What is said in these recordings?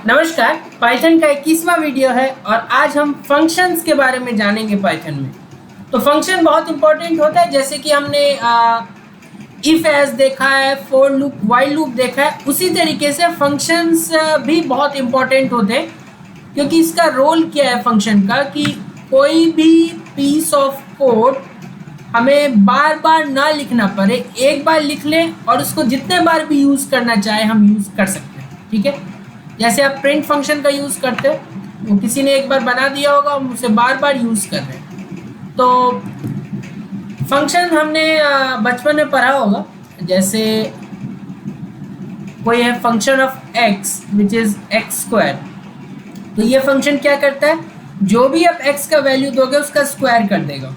नमस्कार, पाइथन का 21वां वीडियो है और आज हम फंक्शंस के बारे में जानेंगे पाइथन में। तो फंक्शन बहुत इंपॉर्टेंट होता है, जैसे कि हमने इफ एज देखा है, फॉर लूप, व्हाइल लूप देखा है, उसी तरीके से फंक्शंस भी बहुत इंपॉर्टेंट होते हैं। क्योंकि इसका रोल क्या है फंक्शन का कि कोई भी पीस ऑफ कोड हमें बार बार ना लिखना पड़े, एक बार लिख लें और उसको जितने बार भी यूज़ करना चाहे हम यूज़ कर सकते हैं। ठीक है, जैसे आप प्रिंट फंक्शन का यूज़ करते हो, वो किसी ने एक बार बना दिया होगा, हम उसे बार बार यूज़ कर रहे हैं। तो फंक्शन हमने बचपन में पढ़ा होगा, जैसे कोई है function of x which is x square. तो ये फंक्शन क्या करता है, जो भी आप एक्स का वैल्यू दोगे उसका स्क्वायर कर देगा।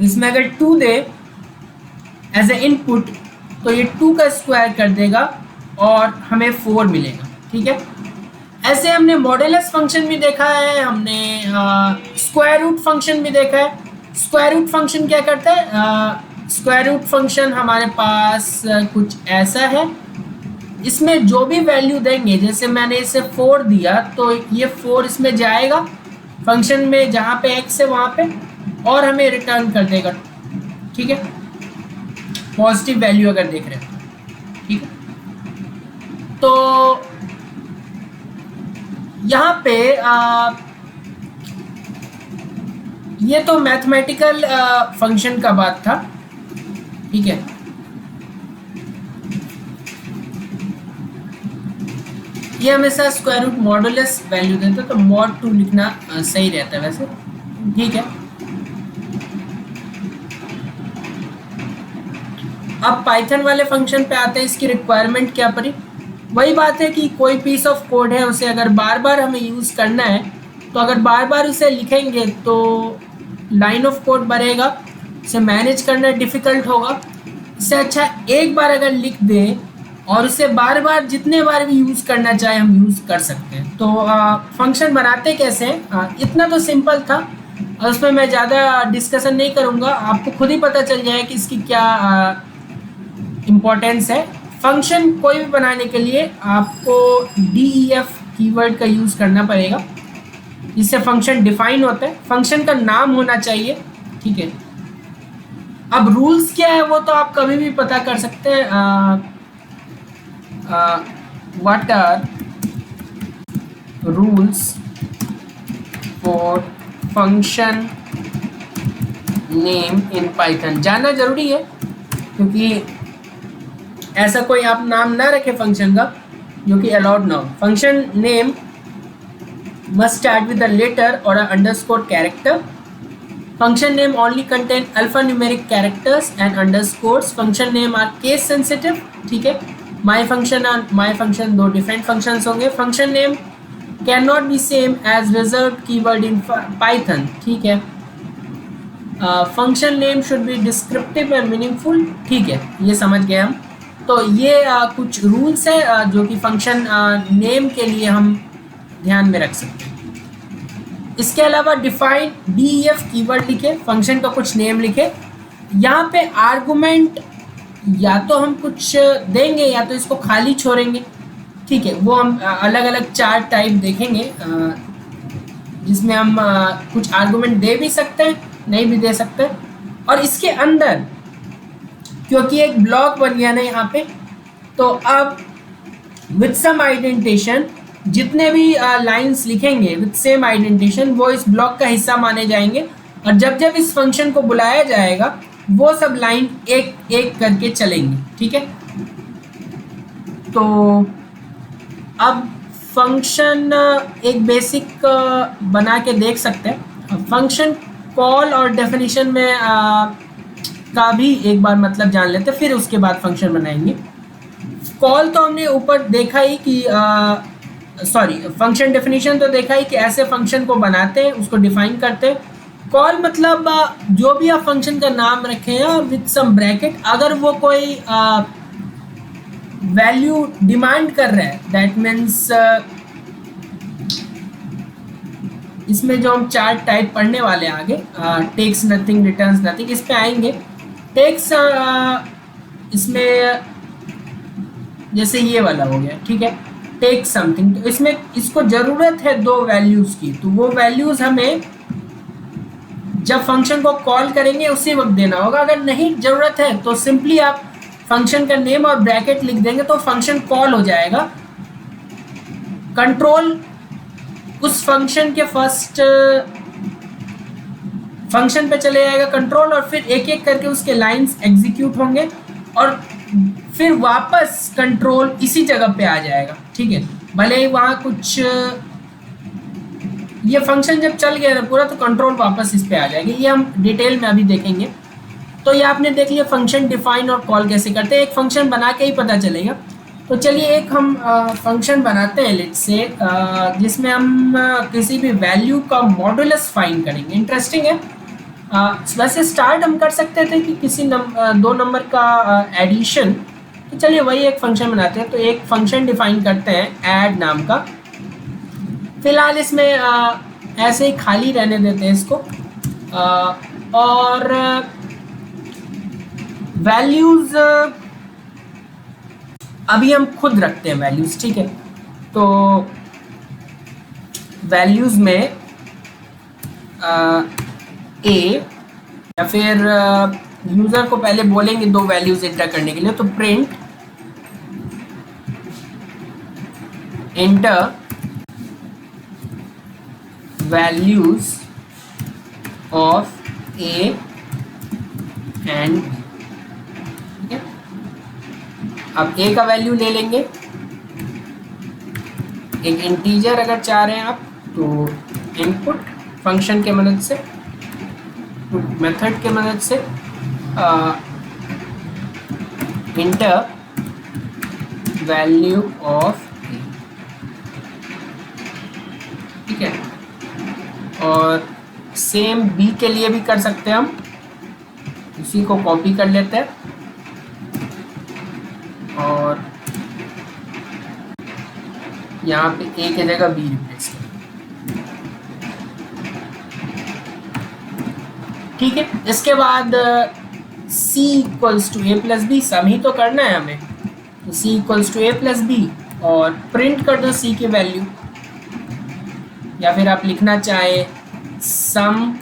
इसमें अगर 2 दे एज ए इनपुट तो ये 2 का स्क्वायर कर देगा और हमें 4 मिलेगा। ठीक है, ऐसे हमने मॉडुलस फंक्शन भी देखा है, हमने स्क्वायर रूट फंक्शन भी देखा है। स्क्वायर रूट फंक्शन क्या करता है, स्क्वायर रूट फंक्शन हमारे पास कुछ ऐसा है, इसमें जो भी वैल्यू देंगे, जैसे मैंने इसे 4 दिया तो ये 4 इसमें जाएगा फंक्शन में, जहाँ पे x है वहाँ पे, और हमें रिटर्न कर देगा। ठीक है, पॉजिटिव वैल्यू अगर देख रहे हैं। ठीक है, तो यहाँ पे ये तो मैथमेटिकल फंक्शन का बात था। ठीक है, ये हमेशा स्क्वायर रूट मॉडुलस वैल्यू देता है, तो मॉड 2 लिखना सही रहता है वैसे। ठीक है, अब पाइथन वाले फंक्शन पे आते हैं, इसकी रिक्वायरमेंट क्या पड़ी। वही बात है कि कोई पीस ऑफ कोड है, उसे अगर बार बार हमें यूज़ करना है, तो अगर बार बार उसे लिखेंगे तो लाइन ऑफ कोड बढ़ेगा, इसे मैनेज करना डिफ़िकल्ट होगा। इससे अच्छा एक बार अगर लिख दें और उसे बार बार जितने बार भी यूज़ करना चाहे हम यूज़ कर सकते हैं। तो फंक्शन बनाते कैसे हैं, इतना तो सिंपल था और उसमें मैं ज़्यादा डिस्कशन नहीं करूँगा, आपको खुद ही पता चल जाए कि इसकी क्या इम्पोर्टेंस है। फंक्शन कोई भी बनाने के लिए आपको DEF कीवर्ड का यूज़ करना पड़ेगा, इससे फंक्शन डिफाइन होता है, फंक्शन का नाम होना चाहिए। ठीक है, अब रूल्स क्या है वो तो आप कभी भी पता कर सकते हैं। What are rules for function name in Python, जानना जरूरी है, क्योंकि ऐसा कोई आप नाम ना रखें फंक्शन का जो कि अलाउड ना हो। Function name must start with a letter or an underscore character. Function name only contain alphanumeric characters and underscores. Function name are case sensitive. ठीक है, my function दो different functions होंगे। Function name cannot be same as reserved keyword in Python. ठीक है, function name should be descriptive and meaningful. ठीक है, ये समझ गए हम। तो ये कुछ रूल्स है जो कि फंक्शन नेम के लिए हम ध्यान में रख सकते हैं। इसके अलावा डिफाइन DEF कीवर्ड लिखे, फंक्शन का कुछ नेम लिखे। यहाँ पे आर्गुमेंट या तो हम कुछ देंगे या तो इसको खाली छोड़ेंगे। ठीक है, वो हम अलग अलग 4 टाइप देखेंगे, जिसमें हम कुछ आर्गुमेंट दे भी सकते हैं, नहीं भी दे सकते। और इसके अंदर क्योंकि एक ब्लॉक बन गया ना यहाँ पे, तो अब विथ सम आइडेंटिशन जितने भी लाइंस लिखेंगे विथ सेम आइडेंटिशन वो इस ब्लॉक का हिस्सा माने जाएंगे, और जब जब इस फंक्शन को बुलाया जाएगा वो सब लाइन एक एक करके चलेंगी। ठीक है, तो अब फंक्शन एक बेसिक बना के देख सकते हैं। फंक्शन कॉल और डेफिनेशन में का भी एक बार मतलब जान लेते हैं, फिर उसके बाद फंक्शन बनाएंगे। कॉल तो हमने ऊपर देखा ही कि फंक्शन डेफिनेशन तो देखा ही कि ऐसे फंक्शन को बनाते हैं, उसको डिफाइन करते हैं। कॉल मतलब जो भी आप फंक्शन का नाम रखें हैं विथ सम ब्रैकेट, अगर वो कोई वैल्यू डिमांड कर रहा है, दैट मीन्स इसमें जो हम 4 टाइप पढ़ने वाले आगे, टेक्स नथिंग, रिटर्न्स नथिंग, इस पे आएंगे। टेक्स इसमें जैसे ये वाला हो गया। ठीक है, टेक समथिंग, तो इसमें इसको ज़रूरत है दो वैल्यूज़ की, तो वो वैल्यूज़ हमें जब फंक्शन को कॉल करेंगे उसी वक्त देना होगा। अगर नहीं ज़रूरत है तो सिंपली आप फंक्शन का नेम और ब्रैकेट लिख देंगे तो फंक्शन कॉल हो जाएगा। कंट्रोल उस फंक्शन के फर्स्ट फंक्शन पे चले जाएगा कंट्रोल, और फिर एक एक करके उसके लाइंस एग्जीक्यूट होंगे और फिर वापस कंट्रोल इसी जगह पे आ जाएगा, ठीक है। भले ही वहाँ कुछ ये फंक्शन जब चल गया ना पूरा तो कंट्रोल वापस इस पे आ जाएगा, ये हम डिटेल में अभी देखेंगे। तो ये आपने देख लिया फंक्शन डिफाइन और कॉल कैसे करते हैं, एक फंक्शन बना के ही पता चलेगा। तो चलिए एक हम फंक्शन बनाते हैं लेट्स से, जिसमें हम किसी भी वैल्यू का मॉडुलस फाइंड करेंगे। इंटरेस्टिंग है। वैसे स्टार्ट हम कर सकते थे कि किसी दो नंबर का एडिशन, तो चलिए वही एक फंक्शन बनाते हैं। तो एक फंक्शन डिफाइन करते हैं ऐड नाम का, फिलहाल इसमें ऐसे ही खाली रहने देते हैं इसको, और वैल्यूज़ अभी हम खुद रखते हैं वैल्यूज़, ठीक है। तो वैल्यूज़ में ए, या फिर यूज़र को पहले बोलेंगे दो वैल्यूज़ एंटर करने के लिए, तो print enter values of A and, ठीक है। अब ए का वैल्यू ले लेंगे, एक इंटीजर अगर चाह रहे हैं आप तो इनपुट फंक्शन के मदद से, मेथड के मदद से इंटर वैल्यू ऑफ ए, ठीक है। और सेम बी के लिए भी कर सकते हैं हम, उसी को कॉपी कर लेते हैं और यहाँ पे ए की जगह बी रिप्लेस करें, ठीक है। इसके बाद c equals to A plus B, sum ही तो करना है हमें, तो c equals to A plus B और प्रिंट कर दो c की वैल्यू, या फिर आप लिखना चाहे सम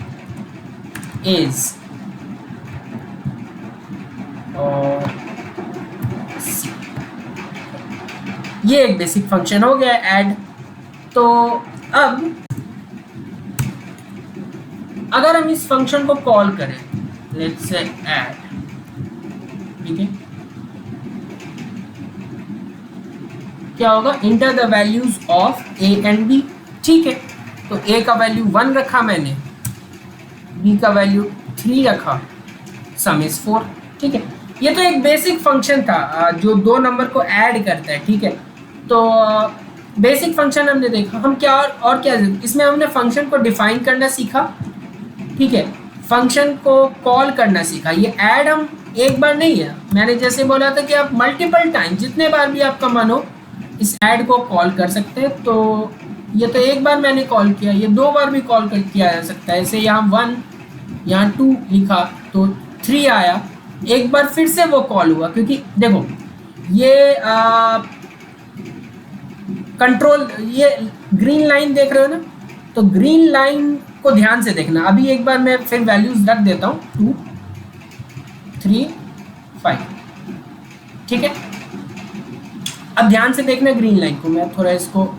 इज, और ये एक बेसिक फंक्शन हो गया ऐड। तो अब अगर हम इस फंक्शन को कॉल करें लेट्स से ऐड, ठीक है, क्या होगा, enter the values of A and B, ठीक है। तो ए का वैल्यू 1 रखा मैंने, बी का वैल्यू 3 रखा, सम इज 4, ठीक है। ये तो एक बेसिक फंक्शन था जो दो नंबर को ऐड करता है, ठीक है। तो बेसिक फंक्शन हमने देखा, हम क्या और क्या इसमें हमने फंक्शन को डिफाइन करना सीखा, ठीक है, फंक्शन को कॉल करना सीखा। ये ऐड हम एक बार नहीं है, मैंने जैसे बोला था कि आप मल्टीपल टाइम जितने बार भी आपका मन हो इस ऐड को कॉल कर सकते हैं। तो ये तो एक बार मैंने कॉल किया, ये दो बार भी कॉल किया जा सकता है। ऐसे यहाँ 1 यहाँ 2 लिखा तो 3 आया, एक बार फिर से वो कॉल हुआ, क्योंकि देखो ये कंट्रोल, ये ग्रीन लाइन देख रहे हो ना, तो ग्रीन लाइन को ध्यान से देखना। अभी एक बार मैं फिर वैल्यूज रख देता हूँ 2 3 5, ठीक है। अब ध्यान से देखना ग्रीन लाइन को, मैं थोड़ा इसको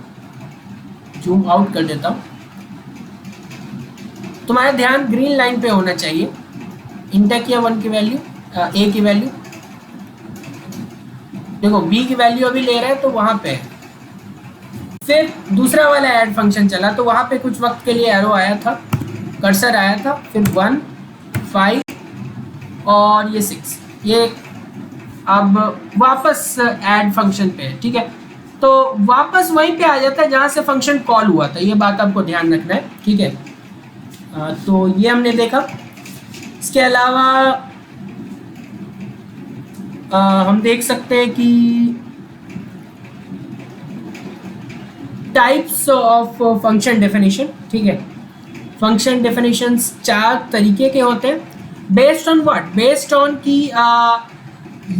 जूम आउट कर देता हूँ। तुम्हारा ध्यान ग्रीन लाइन पे होना चाहिए। इंटर किया 1 की वैल्यू, ए की वैल्यू, देखो बी की वैल्यू अभी ले रहा है तो वहां पे, फिर दूसरा वाला ऐड फंक्शन चला तो वहां पे कुछ वक्त के लिए एरो आया था, कर्सर आया था, फिर 1 5 और ये 6, ये अब वापस ऐड फंक्शन पे है, ठीक है। तो वापस वहीं पे आ जाता है जहां से फंक्शन कॉल हुआ था, ये बात आपको ध्यान रखना है, ठीक है। तो ये हमने देखा। इसके अलावा हम देख सकते हैं कि टाइप्स ऑफ फंक्शन डेफिनेशन, ठीक है। फंक्शन डेफिनेशंस 4 तरीके के होते हैं, based on what, based on कि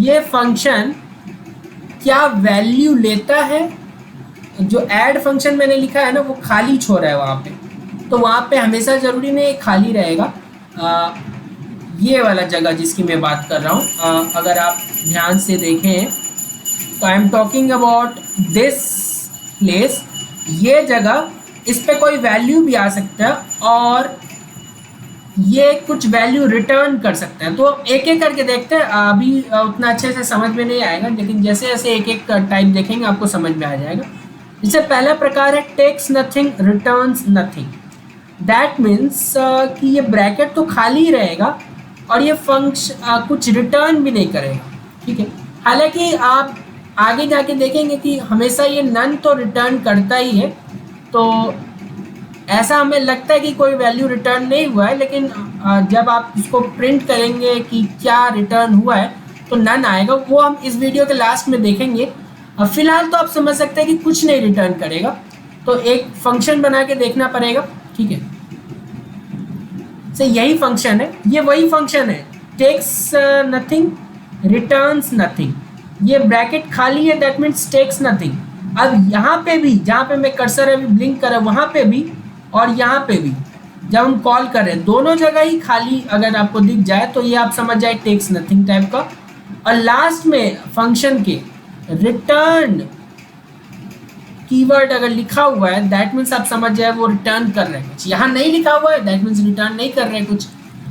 ये फंक्शन क्या वैल्यू लेता है जो ऐड फंक्शन मैंने लिखा है ना वो खाली छोड़ रहा है वहाँ पे, तो वहाँ पे हमेशा ज़रूरी नहीं खाली रहेगा। ये वाला जगह जिसकी मैं बात कर रहा हूँ, अगर आप ध्यान से देखें तो I am talking about this place. ये जगह, इस पे कोई वैल्यू भी आ सकता है और ये कुछ वैल्यू रिटर्न कर सकते हैं। तो एक एक करके देखते हैं, अभी उतना अच्छे से समझ में नहीं आएगा, लेकिन जैसे जैसे एक एक टाइप देखेंगे आपको समझ में आ जाएगा। इससे पहला प्रकार है takes nothing returns nothing. That means कि ये ब्रैकेट तो खाली ही रहेगा और ये फंक्शन कुछ रिटर्न भी नहीं करेगा, ठीक है। हालांकि आप आगे जाके देखेंगे कि हमेशा ये नन तो रिटर्न करता ही है, तो ऐसा हमें लगता है कि कोई वैल्यू रिटर्न नहीं हुआ है, लेकिन जब आप इसको प्रिंट करेंगे कि क्या रिटर्न हुआ है तो नन आएगा, वो हम इस वीडियो के लास्ट में देखेंगे। फिलहाल तो आप समझ सकते हैं कि कुछ नहीं रिटर्न करेगा, तो एक फंक्शन बना के देखना पड़ेगा, ठीक है। यही फंक्शन है, ये वही फंक्शन है, टेक्स नथिंग रिटर्न्स नथिंग। ये ब्रैकेट खाली है, दैट मीन्स टेक्स नथिंग। अब यहाँ पे भी, जहाँ पे मैं कर्सर अभी ब्लिंक कर रहा हूँ वहाँ पे भी और यहाँ पे भी जब हम कॉल कर रहे हैं, दोनों जगह ही खाली अगर आपको दिख जाए तो ये आप समझ जाए टेक्स नथिंग टाइप का। और लास्ट में फंक्शन के रिटर्न कीवर्ड अगर लिखा हुआ है दैट मीन्स आप समझ जाए वो रिटर्न कर रहे हैं कुछ। यहाँ नहीं लिखा हुआ है दैट मीन्स रिटर्न नहीं कर रहे हैं कुछ।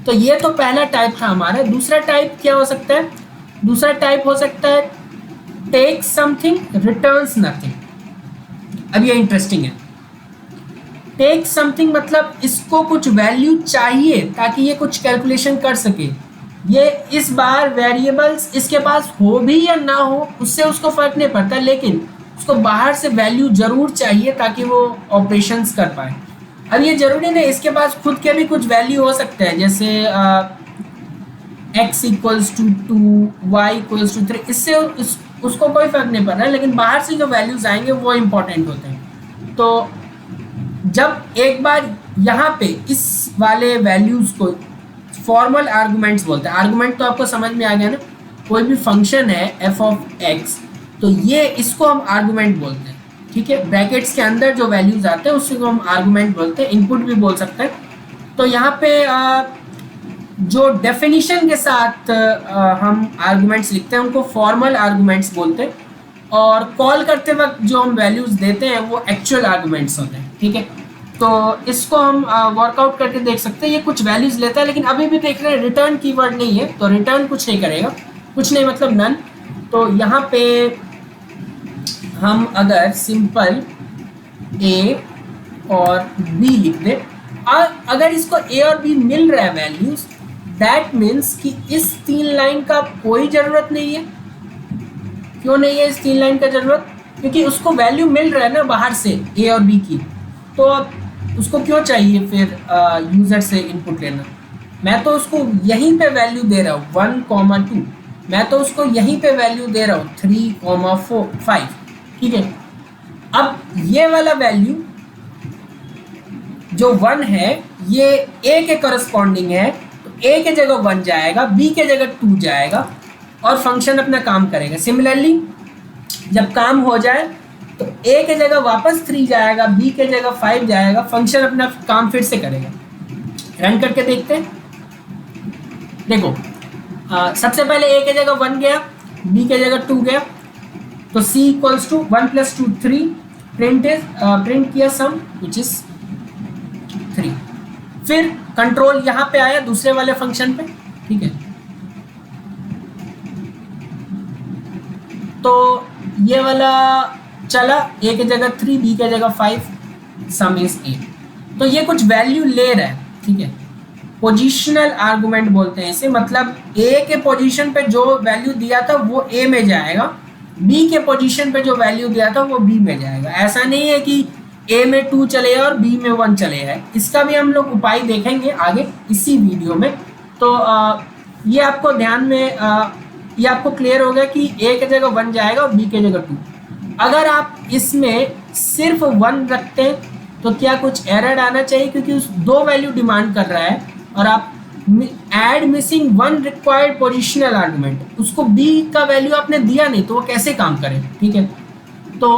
तो ये तो पहला टाइप था हमारा। दूसरा टाइप क्या हो सकता है? दूसरा टाइप हो सकता है टेक समथिंग रिटर्न्स नथिंग। अब ये इंटरेस्टिंग है। टेक समथिंग मतलब इसको कुछ वैल्यू चाहिए ताकि ये कुछ कैलकुलेशन कर सके। ये इस बार वेरिएबल्स इसके पास हो भी या ना हो उससे उसको फर्क नहीं पड़ता, लेकिन उसको बाहर से वैल्यू जरूर चाहिए ताकि वो ऑपरेशंस कर पाए। अब ये जरूरी नहीं, इसके पास खुद के भी कुछ वैल्यू हो सकते हैं, जैसे x equals to 2, y equals to 3, इससे उसको कोई फर्क नहीं पड़ रहा है, लेकिन बाहर से जो वैल्यूज आएंगे वो इम्पोर्टेंट होते हैं। तो जब एक बार यहाँ पे इस वाले वैल्यूज को फॉर्मल आर्गुमेंट्स बोलते हैं। आर्गुमेंट तो आपको समझ में आ गया ना, कोई भी फंक्शन है f ऑफ x, तो ये इसको हम आर्गुमेंट बोलते हैं, ठीक है। ब्रैकेट्स के अंदर जो वैल्यूज आते हैं उसको हम आर्गुमेंट बोलते हैं, इनपुट भी बोल सकते हैं। तो यहाँ पे जो डेफिनेशन के साथ हम आर्गुमेंट्स लिखते हैं उनको फॉर्मल आर्गुमेंट्स बोलते हैं, और कॉल करते वक्त जो हम वैल्यूज देते हैं वो एक्चुअल आर्गुमेंट्स होते हैं, ठीक है। तो इसको हम वर्कआउट करके देख सकते हैं। ये कुछ वैल्यूज लेता है, लेकिन अभी भी देख रहे हैं रिटर्न कीवर्ड नहीं है, तो रिटर्न कुछ नहीं करेगा। कुछ नहीं मतलब नन। तो यहाँ पे हम अगर सिंपल a और b लिख दे, और अगर इसको a और b मिल रहा है वैल्यूज, दैट मीन्स कि इस 3 लाइन का कोई ज़रूरत नहीं है। क्यों नहीं है इस 3 लाइन का ज़रूरत? क्योंकि उसको वैल्यू मिल रहा है ना बाहर से a और b की, तो अब उसको क्यों चाहिए फिर यूज़र से इनपुट लेना। मैं तो उसको यहीं पे वैल्यू दे रहा हूँ 1,2, मैं तो उसको यहीं पे वैल्यू दे रहा हूँ 3,5, ठीक है। अब ये वाला वैल्यू जो 1 है ये a के करस्पॉन्डिंग है, तो a के जगह 1 जाएगा, b के जगह 2 जाएगा और फंक्शन अपना काम करेगा। सिमिलरली जब काम हो जाए तो a के जगह वापस 3 जाएगा, b के जगह 5 जाएगा, फंक्शन अपना काम फिर से करेगा। रन करके देखते हैं। देखो सबसे पहले a के जगह 1 गया, b के जगह 2 गया, तो c इक्वल्स टू 1 + 2 3, प्रिंट किया सम विच इज 3। फिर कंट्रोल यहाँ पे आया दूसरे वाले फंक्शन पे, ठीक है। तो ये वाला चला, a के जगह 3, b के जगह 5, सम इज 8। तो ये कुछ वैल्यू ले रहा है, ठीक है। पोजिशनल आर्गुमेंट बोलते हैं इसे, मतलब a के पोजीशन पे जो वैल्यू दिया था वो a में जाएगा, b के पोजीशन पे जो वैल्यू दिया था वो b में जाएगा। ऐसा नहीं है कि a में 2 चले और b में 1 चले जाए। इसका भी हम लोग उपाय देखेंगे आगे इसी वीडियो में। तो ये आपको ध्यान में ये आपको क्लियर हो गया कि a के जगह 1 जाएगा और b के जगह 2। अगर आप इसमें सिर्फ 1 रखते हैं तो क्या कुछ एरर आना चाहिए, क्योंकि उस 2 वैल्यू डिमांड कर रहा है और आप add missing 1 required positional argument, उसको b का वैल्यू आपने दिया नहीं तो वो कैसे काम करे, ठीक है। तो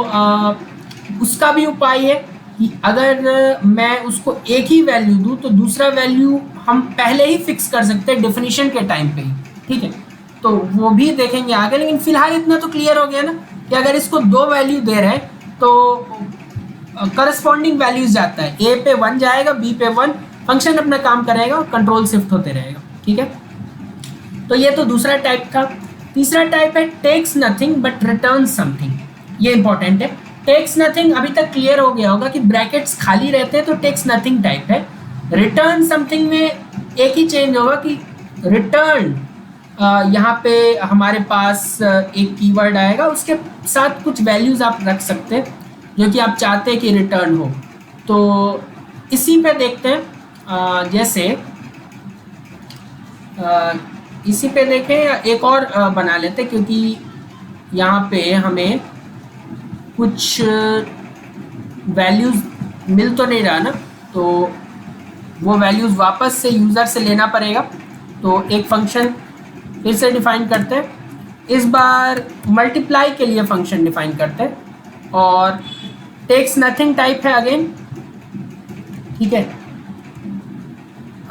उसका भी उपाय है कि अगर मैं उसको एक ही वैल्यू दूं तो दूसरा वैल्यू हम पहले ही फिक्स कर सकते हैं डेफिनेशन के टाइम पे ही, ठीक है। तो वो भी देखेंगे आगे, लेकिन फिलहाल इतना तो क्लियर हो गया ना कि अगर इसको 2 वैल्यू दे रहे हैं तो करस्पॉन्डिंग वैल्यूज जाता है, ए पे 1 जाएगा, बी पे 1, फंक्शन अपना काम करेगा और कंट्रोल शिफ्ट होते रहेगा, ठीक है। तो ये तो दूसरा टाइप था। तीसरा टाइप है takes nothing but return something. ये इंपॉर्टेंट है। टेक्स नथिंग अभी तक क्लियर हो गया होगा कि ब्रैकेट्स खाली रहते हैं तो टेक्स नथिंग टाइप है। रिटर्न समथिंग में एक ही चेंज होगा कि रिटर्न यहाँ पे हमारे पास एक कीवर्ड आएगा, उसके साथ कुछ वैल्यूज आप रख सकते हैं जो कि आप चाहते हैं कि रिटर्न हो। तो इसी पे देखते हैं, जैसे इसी पे देखें या एक और बना लेते हैं, क्योंकि यहाँ पे हमें कुछ वैल्यूज़ मिल तो नहीं रहा ना, तो वो वैल्यूज़ वापस से यूज़र से लेना पड़ेगा। तो एक फंक्शन फिर से डिफाइन करते हैं, इस बार मल्टीप्लाई के लिए फंक्शन डिफाइन करते हैं और टेक्स नथिंग टाइप है अगेन, ठीक है।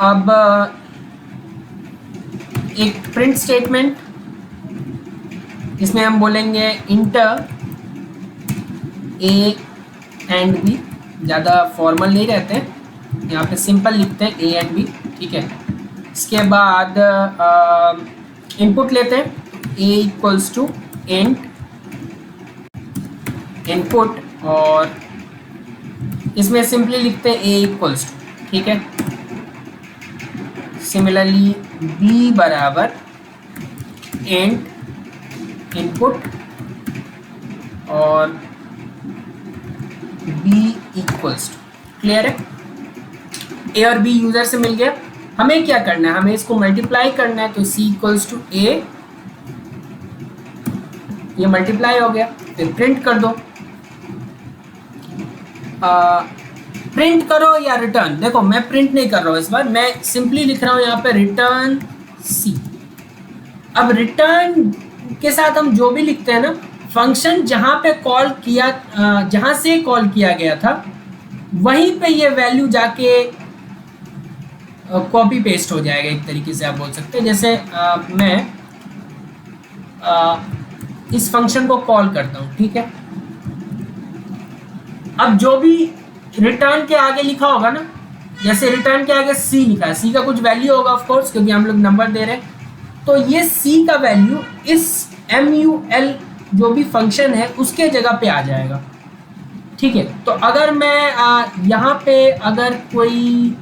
अब एक प्रिंट स्टेटमेंट, इसमें हम बोलेंगे इंटर ए एंड बी, ज़्यादा फॉर्मल नहीं रहते हैं, यहाँ पे सिंपल लिखते हैं ए एंड बी, ठीक है। इसके बाद इनपुट लेते हैं ए इक्वल्स टू इंट इनपुट और इसमें सिंपली लिखते हैं ए इक्वल्स टू, ठीक है। सिमिलरली बी बराबर इंट इनपुट और बी इक्वल्स टू, क्लियर है। ए और बी यूजर से मिल गया, हमें क्या करना है, हमें इसको मल्टीप्लाई करना है। तो सी इक्वल्स टू ए, ये मल्टीप्लाई हो गया, फिर प्रिंट कर दो। प्रिंट करो या रिटर्न, देखो मैं प्रिंट नहीं कर रहा हूँ इस बार, मैं सिंपली लिख रहा हूँ यहाँ पे रिटर्न सी। अब रिटर्न के साथ हम जो भी लिखते हैं ना, फंक्शन जहाँ पे कॉल किया, जहाँ से कॉल किया गया था वहीं पे ये वैल्यू जाके कॉपी पेस्ट हो जाएगा, एक तरीके से आप बोल सकते हैं। जैसे मैं इस फंक्शन को कॉल करता हूँ, ठीक है। अब जो भी रिटर्न के आगे लिखा होगा ना, जैसे रिटर्न के आगे सी लिखा है, सी का कुछ वैल्यू होगा ऑफ कोर्स, क्योंकि हम लोग नंबर दे रहे हैं, तो ये सी का वैल्यू इस MUL जो भी फंक्शन है उसके जगह पे आ जाएगा, ठीक है। तो अगर मैं यहाँ पे अगर कोई,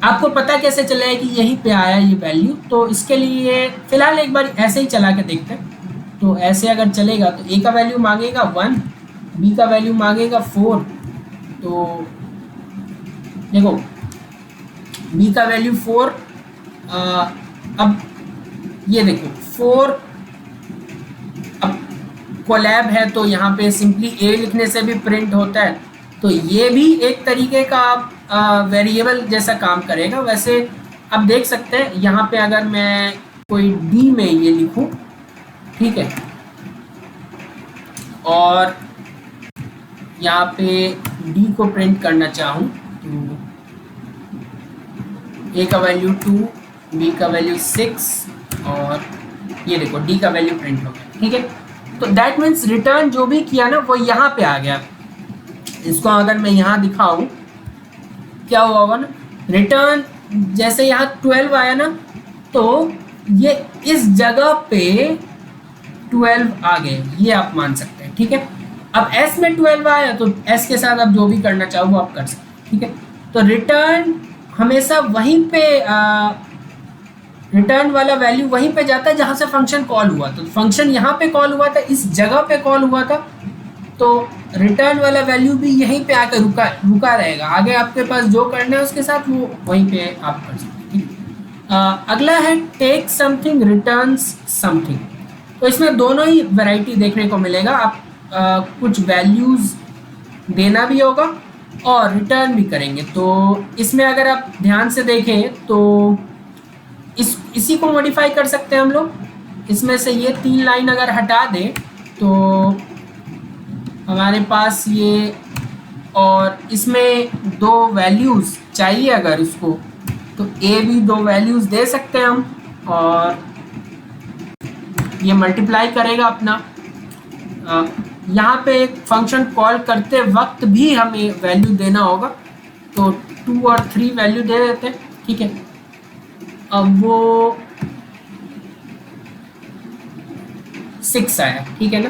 आपको पता कैसे चलेगा कि यहीं पे आया ये वैल्यू, तो इसके लिए फिलहाल एक बार ऐसे ही चला के देखते हैं। तो ऐसे अगर चलेगा तो ए का वैल्यू मांगेगा 1, बी का वैल्यू मांगेगा 4, तो देखो बी का वैल्यू 4, अब ये देखो 4, अब कोलैब है तो यहाँ पे सिंपली ए लिखने से भी प्रिंट होता है, तो ये भी एक तरीके का वेरिएबल जैसा काम करेगा। वैसे आप देख सकते हैं यहाँ पे अगर मैं कोई डी में ये लिखूं, ठीक है, और यहाँ पे डी को प्रिंट करना चाहूँ तो ए का वैल्यू 2, बी का वैल्यू 6 और ये देखो डी का वैल्यू प्रिंट हो गया, ठीक है। तो दैट मीन्स रिटर्न जो भी किया ना वो यहाँ पे आ गया। इसको अगर मैं यहाँ दिखाऊँ क्या हुआ होगा ना, रिटर्न जैसे यहाँ 12 आया ना, तो ये इस जगह पे 12 आ गए, ये आप मान सकते हैं, ठीक है। अब S में 12 आया तो S के साथ आप जो भी करना चाहो वो आप कर सकते हैं, ठीक है। तो रिटर्न हमेशा वहीं पे रिटर्न वाला वैल्यू वहीं पे जाता है जहाँ से फंक्शन कॉल हुआ। तो फंक्शन यहाँ पे कॉल हुआ था, इस जगह पे कॉल हुआ था, तो रिटर्न वाला वैल्यू भी यहीं पे आकर रुका रहेगा। आगे आपके पास जो करना है उसके साथ वो वहीं पे आप कर सकते हैं। अगला है टेक समथिंग रिटर्न्स समथिंग। तो इसमें दोनों ही वैरायटी देखने को मिलेगा। आप कुछ वैल्यूज़ देना भी होगा और रिटर्न भी करेंगे। तो इसमें अगर आप ध्यान से देखें तो इसी को मॉडिफाई कर सकते हैं हम लोग। इसमें से ये 3 लाइन अगर हटा दें तो हमारे पास ये, और इसमें दो वैल्यूज़ चाहिए अगर उसको, तो ए भी दो वैल्यूज़ दे सकते हैं हम, और ये मल्टीप्लाई करेगा अपना। यहाँ पे एक फंक्शन कॉल करते वक्त भी हमें वैल्यू देना होगा, तो 2 और 3 वैल्यू दे देते हैं, ठीक है। अब वो 6 आया, ठीक है ना।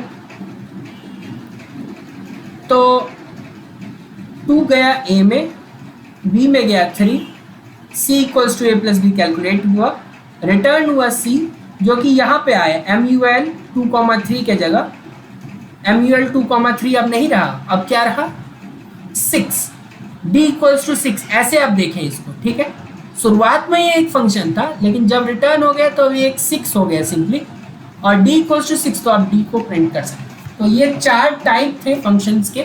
तो 2 गया ए में, बी में गया 3, C equals to A plus B calculate हुआ, रिटर्न हुआ सी, जो कि यहाँ पे आया MUL 2,3 के जगह। MUL 2,3 अब नहीं रहा, अब क्या रहा 6, d इक्वल्स टू 6। ऐसे आप देखें इसको, ठीक है। शुरुआत में ये एक फंक्शन था, लेकिन जब रिटर्न हो गया तो ये एक 6 हो गया सिंपली, और d इक्वल्स टू 6, तो आप d को प्रिंट कर सकते हैं। तो ये 4 टाइप थे फंक्शंस के।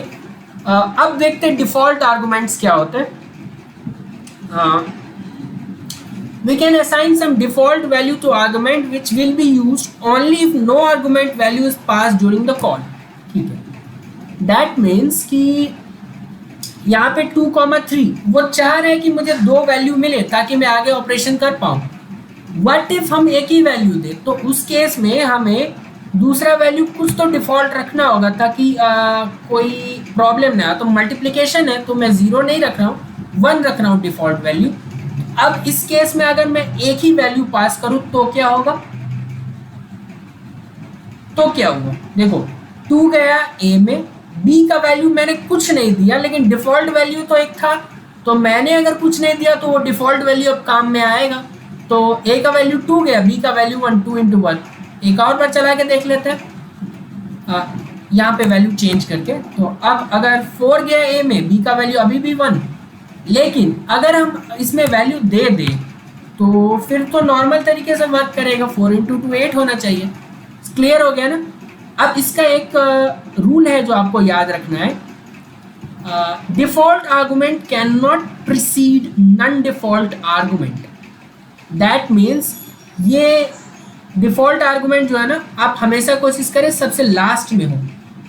अब देखते हैं डिफॉल्ट आर्गुमेंट्स क्या होते हैं। We can assign some default value to argument which will be used only if no argument value is passed during the call, ठीक है। That means कि यहाँ पे 2,3 वो चाह रहे हैं कि मुझे 2 वैल्यू मिले ताकि मैं आगे ऑपरेशन कर पाऊँ। What if हम एक ही वैल्यू दे, तो उस केस में हमें दूसरा वैल्यू कुछ तो डिफ़ॉल्ट रखना होगा ताकि कोई प्रॉब्लम ना हो। तो मल्टीप्लिकेशन है तो मैं 0 नहीं रख रहा हूँ, 1 रख रहा हूँ डिफ़ॉल्ट वैल्यू। अब इस केस में अगर मैं एक ही वैल्यू पास करूँ तो क्या होगा, देखो 2 गया ए में, बी का वैल्यू मैंने कुछ नहीं दिया, लेकिन डिफ़ॉल्ट वैल्यू तो एक था, तो मैंने अगर कुछ नहीं दिया तो वो डिफ़ॉल्ट वैल्यू अब काम में आएगा। तो ए का वैल्यू 2 गया, बी का वैल्यू 1, 2 × 1। एक और बार चला के देख लेते हैं यहाँ पे वैल्यू चेंज करके। तो अब अगर 4 गया ए में, बी का वैल्यू अभी भी 1, लेकिन अगर हम इसमें वैल्यू दे दें तो फिर तो नॉर्मल तरीके से वर्क करेगा, 4 × 2 8 होना चाहिए। क्लियर हो गया ना। अब इसका एक रूल है जो आपको याद रखना है, default argument can not preceded non default argument. That means ये डिफॉल्ट आर्गुमेंट जो है ना, आप हमेशा कोशिश करें सबसे लास्ट में हो।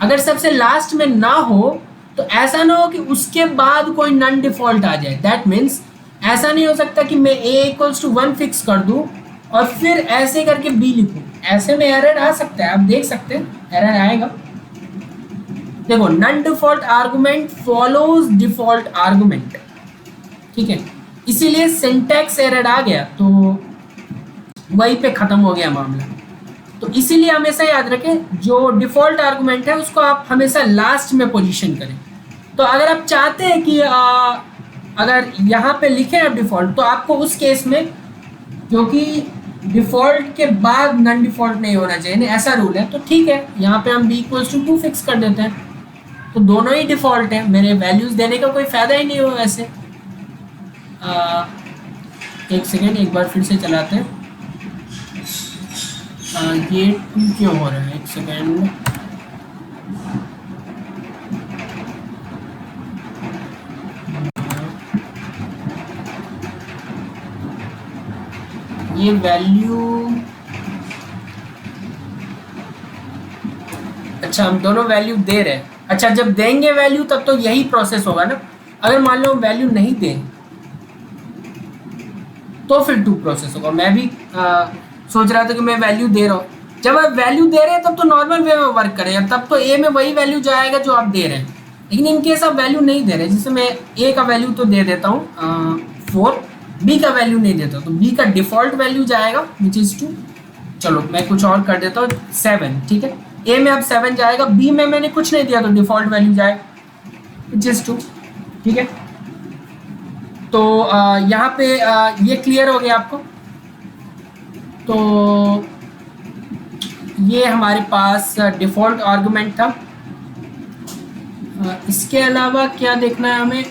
अगर सबसे लास्ट में ना हो तो ऐसा ना हो कि उसके बाद कोई नॉन डिफॉल्ट आ जाए। दैट मीन्स ऐसा नहीं हो सकता कि मैं a इक्वल्स टू 1 फिक्स कर दूं और फिर ऐसे करके b लिखूं। ऐसे में एरर आ सकता है, आप देख सकते हैं एरर आएगा। देखो non default argument follows default argument, ठीक है। इसीलिए सिंटैक्स एरर आ गया तो वहीं पे खत्म हो गया मामला। तो इसीलिए हमेशा याद रखें जो डिफॉल्ट आर्गुमेंट है उसको आप हमेशा लास्ट में पोजीशन करें। तो अगर आप चाहते हैं कि अगर यहाँ पे लिखें आप डिफॉल्ट, तो आपको उस केस में, क्योंकि डिफॉल्ट के बाद नॉन डिफॉल्ट नहीं होना चाहिए ना, ऐसा रूल है, तो ठीक है यहाँ पे हम b इक्वल्स टू 2 फिक्स कर देते हैं। तो दोनों ही डिफॉल्ट है, मेरे वैल्यूज़ देने का कोई फ़ायदा ही नहीं हो वैसे। एक सेकेंड, एक बार फिर से चलाते हैं। ये 2 क्यों हो रहा है, एक सेकेंड। ये वैल्यू, अच्छा हम दोनों वैल्यू दे रहे हैं। अच्छा जब देंगे वैल्यू तब तो यही प्रोसेस होगा ना। अगर मान लो हम वैल्यू नहीं दें तो फिर 2 प्रोसेस होगा। मैं भी सोच रहा था कि मैं वैल्यू दे रहा हूँ। जब आप वैल्यू दे रहे हैं तब तो नॉर्मल वे में वर्क करेगा, तब तो ए में वही वैल्यू जाएगा जो आप दे रहे हैं। लेकिन इन केस आप वैल्यू नहीं दे रहे, जैसे मैं ए का वैल्यू तो दे देता हूँ 4, बी का वैल्यू नहीं देता, तो बी का डिफ़ॉल्ट वैल्यू जाएगा विच इज़ 2। चलो मैं कुछ और कर देता हूँ, 7, ठीक है। ए में अब 7 जाएगा, बी में मैंने कुछ नहीं दिया तो डिफ़ॉल्ट वैल्यू जाएगा विच इज़ 2, ठीक है। तो यहाँ पे ये क्लियर हो गया आपको। तो ये हमारे पास डिफ़ॉल्ट आर्गुमेंट था। इसके अलावा क्या देखना है हमें,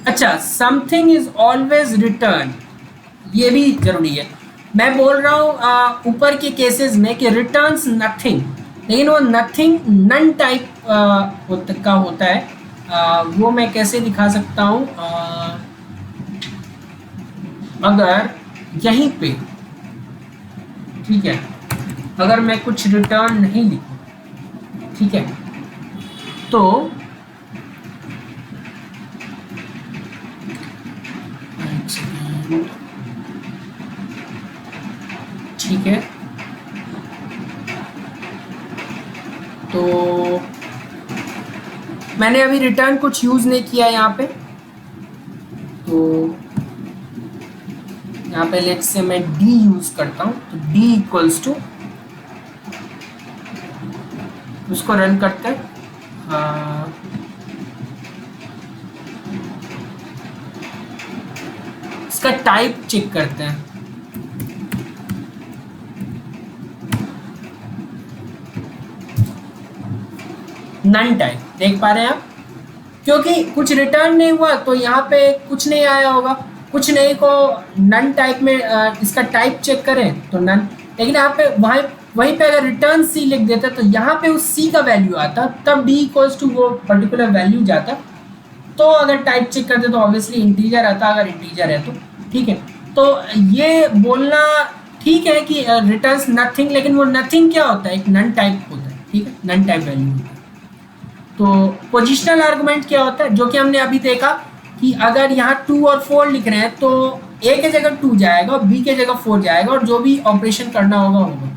अच्छा समथिंग इज़ ऑलवेज रिटर्न, ये भी ज़रूरी है। मैं बोल रहा हूँ ऊपर के केसेस में कि रिटर्न्स नथिंग, लेकिन वो नथिंग नन टाइप का होता है। वो मैं कैसे दिखा सकता हूँ, अगर यहीं पे, ठीक है, अगर मैं कुछ रिटर्न नहीं लिखूँ, ठीक है, तो ठीक है, तो मैंने अभी रिटर्न कुछ यूज़ नहीं किया यहाँ पे, तो यहाँ पे लेट्स से मैं d यूज़ करता हूँ, तो d इक्वल्स टू, उसको रन करते हैं, इसका टाइप चेक करते हैं। नन टाइप देख पा रहे हैं आप, क्योंकि कुछ रिटर्न नहीं हुआ तो यहाँ पे कुछ नहीं आया होगा, कुछ नहीं को नन टाइप में इसका टाइप चेक करें तो नन, लेकिन यहाँ पे वहीं पे अगर रिटर्न सी लिख देते तो यहाँ पे उस सी का वैल्यू आता, तब d इक्वल्स टू वो पर्टिकुलर वैल्यू जाता। तो अगर टाइप चेक करते तो ऑब्वियसली इंटीजर आता, अगर इंटीजर है तो ठीक है। तो ये बोलना ठीक है कि रिटर्न्स नथिंग, लेकिन वो नथिंग क्या होता है, एक नन टाइप होता है, ठीक है, नन टाइप वैल्यू होता है। तो पोजिशनल आर्गुमेंट क्या होता है, जो कि हमने अभी देखा कि अगर यहाँ 2 और 4 लिख रहे हैं तो a के जगह 2 जाएगा और b के जगह 4 जाएगा, और जो भी ऑपरेशन करना होगा होगा।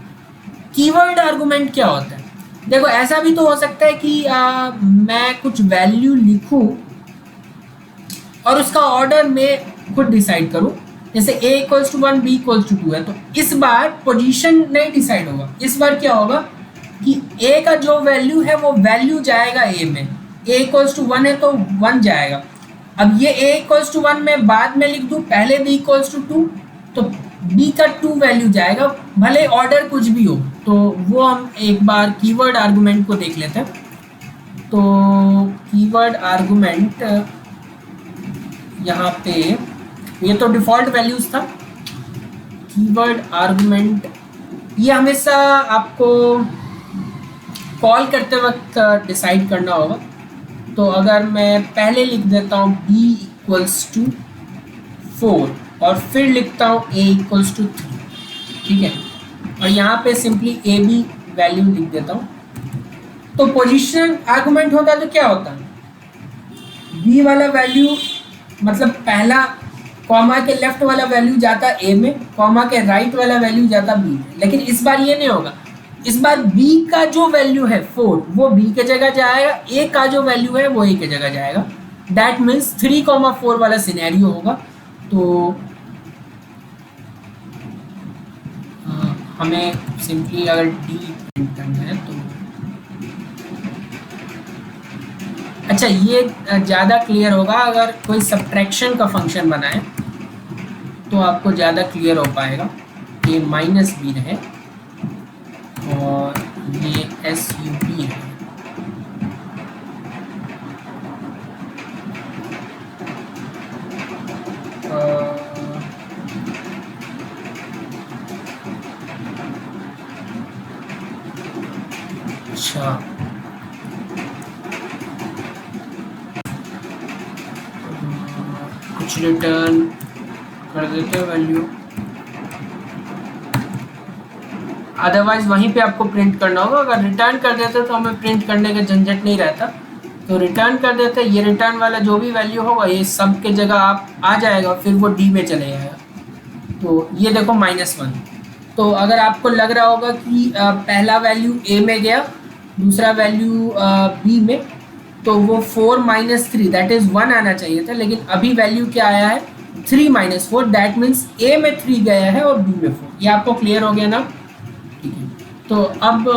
कीवर्ड आर्गुमेंट क्या होता है, देखो ऐसा भी तो हो सकता है कि मैं कुछ वैल्यू लिखूं और उसका ऑर्डर में खुद डिसाइड करूं, जैसे a equals to 1 b equals to 2 है, तो इस बार पोजीशन नहीं डिसाइड होगा, इस बार क्या होगा कि a का जो वैल्यू है वो वैल्यू जाएगा a में, a इक्वल्स टू 1 है तो 1 जाएगा। अब ये a इक्वल्स टू 1 मैं बाद में लिख दूं, पहले b इक्वल्स टू 2, तो b का 2 वैल्यू जाएगा, भले ऑर्डर कुछ भी हो। तो वो हम एक बार कीवर्ड आर्गुमेंट को देख लेते हैं। तो कीवर्ड आर्गुमेंट यहाँ पे, ये तो डिफ़ॉल्ट वैल्यूज था। कीवर्ड आर्गुमेंट ये हमेशा आपको कॉल करते वक्त डिसाइड करना होगा। तो अगर मैं पहले लिख देता हूँ b इक्वल्स टू 4 और फिर लिखता हूँ a इक्वल्स टू 3, ठीक है, और यहाँ पे सिंपली a b वैल्यू लिख देता हूँ, तो पोजीशन आर्गुमेंट होता तो क्या होता है, b वाला वैल्यू मतलब पहला कॉमा के लेफ्ट वाला वैल्यू जाता a में, कॉमा के राइट वाला वैल्यू जाता b में। लेकिन इस बार ये नहीं होगा, इस बार b का जो वैल्यू है 4 वो b के जगह जाएगा, a का जो वैल्यू है वो a के जगह जाएगा। दैट मीन्स 3,4 वाला सिनेरियो होगा। तो हमें सिंपली अगर d प्रिंट करना है तो अच्छा, ये ज़्यादा क्लियर होगा अगर कोई सब्ट्रैक्शन का फंक्शन बनाए तो आपको ज़्यादा क्लियर हो पाएगा। ये माइनस b रहे और ये SUB है, अच्छा कुछ रिटर्न कर देते हैं वैल्यू, अदरवाइज वहीं पे आपको प्रिंट करना होगा। अगर रिटर्न कर देते तो हमें प्रिंट करने का झंझट नहीं रहता, तो रिटर्न कर देते, ये रिटर्न वाला जो भी वैल्यू होगा ये सब के जगह आप आ जाएगा, फिर वो d में चले जाएगा। तो ये देखो -1। तो अगर आपको लग रहा होगा कि पहला वैल्यू a में गया, दूसरा वैल्यू b में, तो वो 4 - 3 दैट इज़ 1 आना चाहिए था, लेकिन अभी वैल्यू क्या आया है 3 - 4, दैट मीन्स a में 3 गया है और b में 4। ये आपको क्लियर हो गया ना, ठीक है। तो अब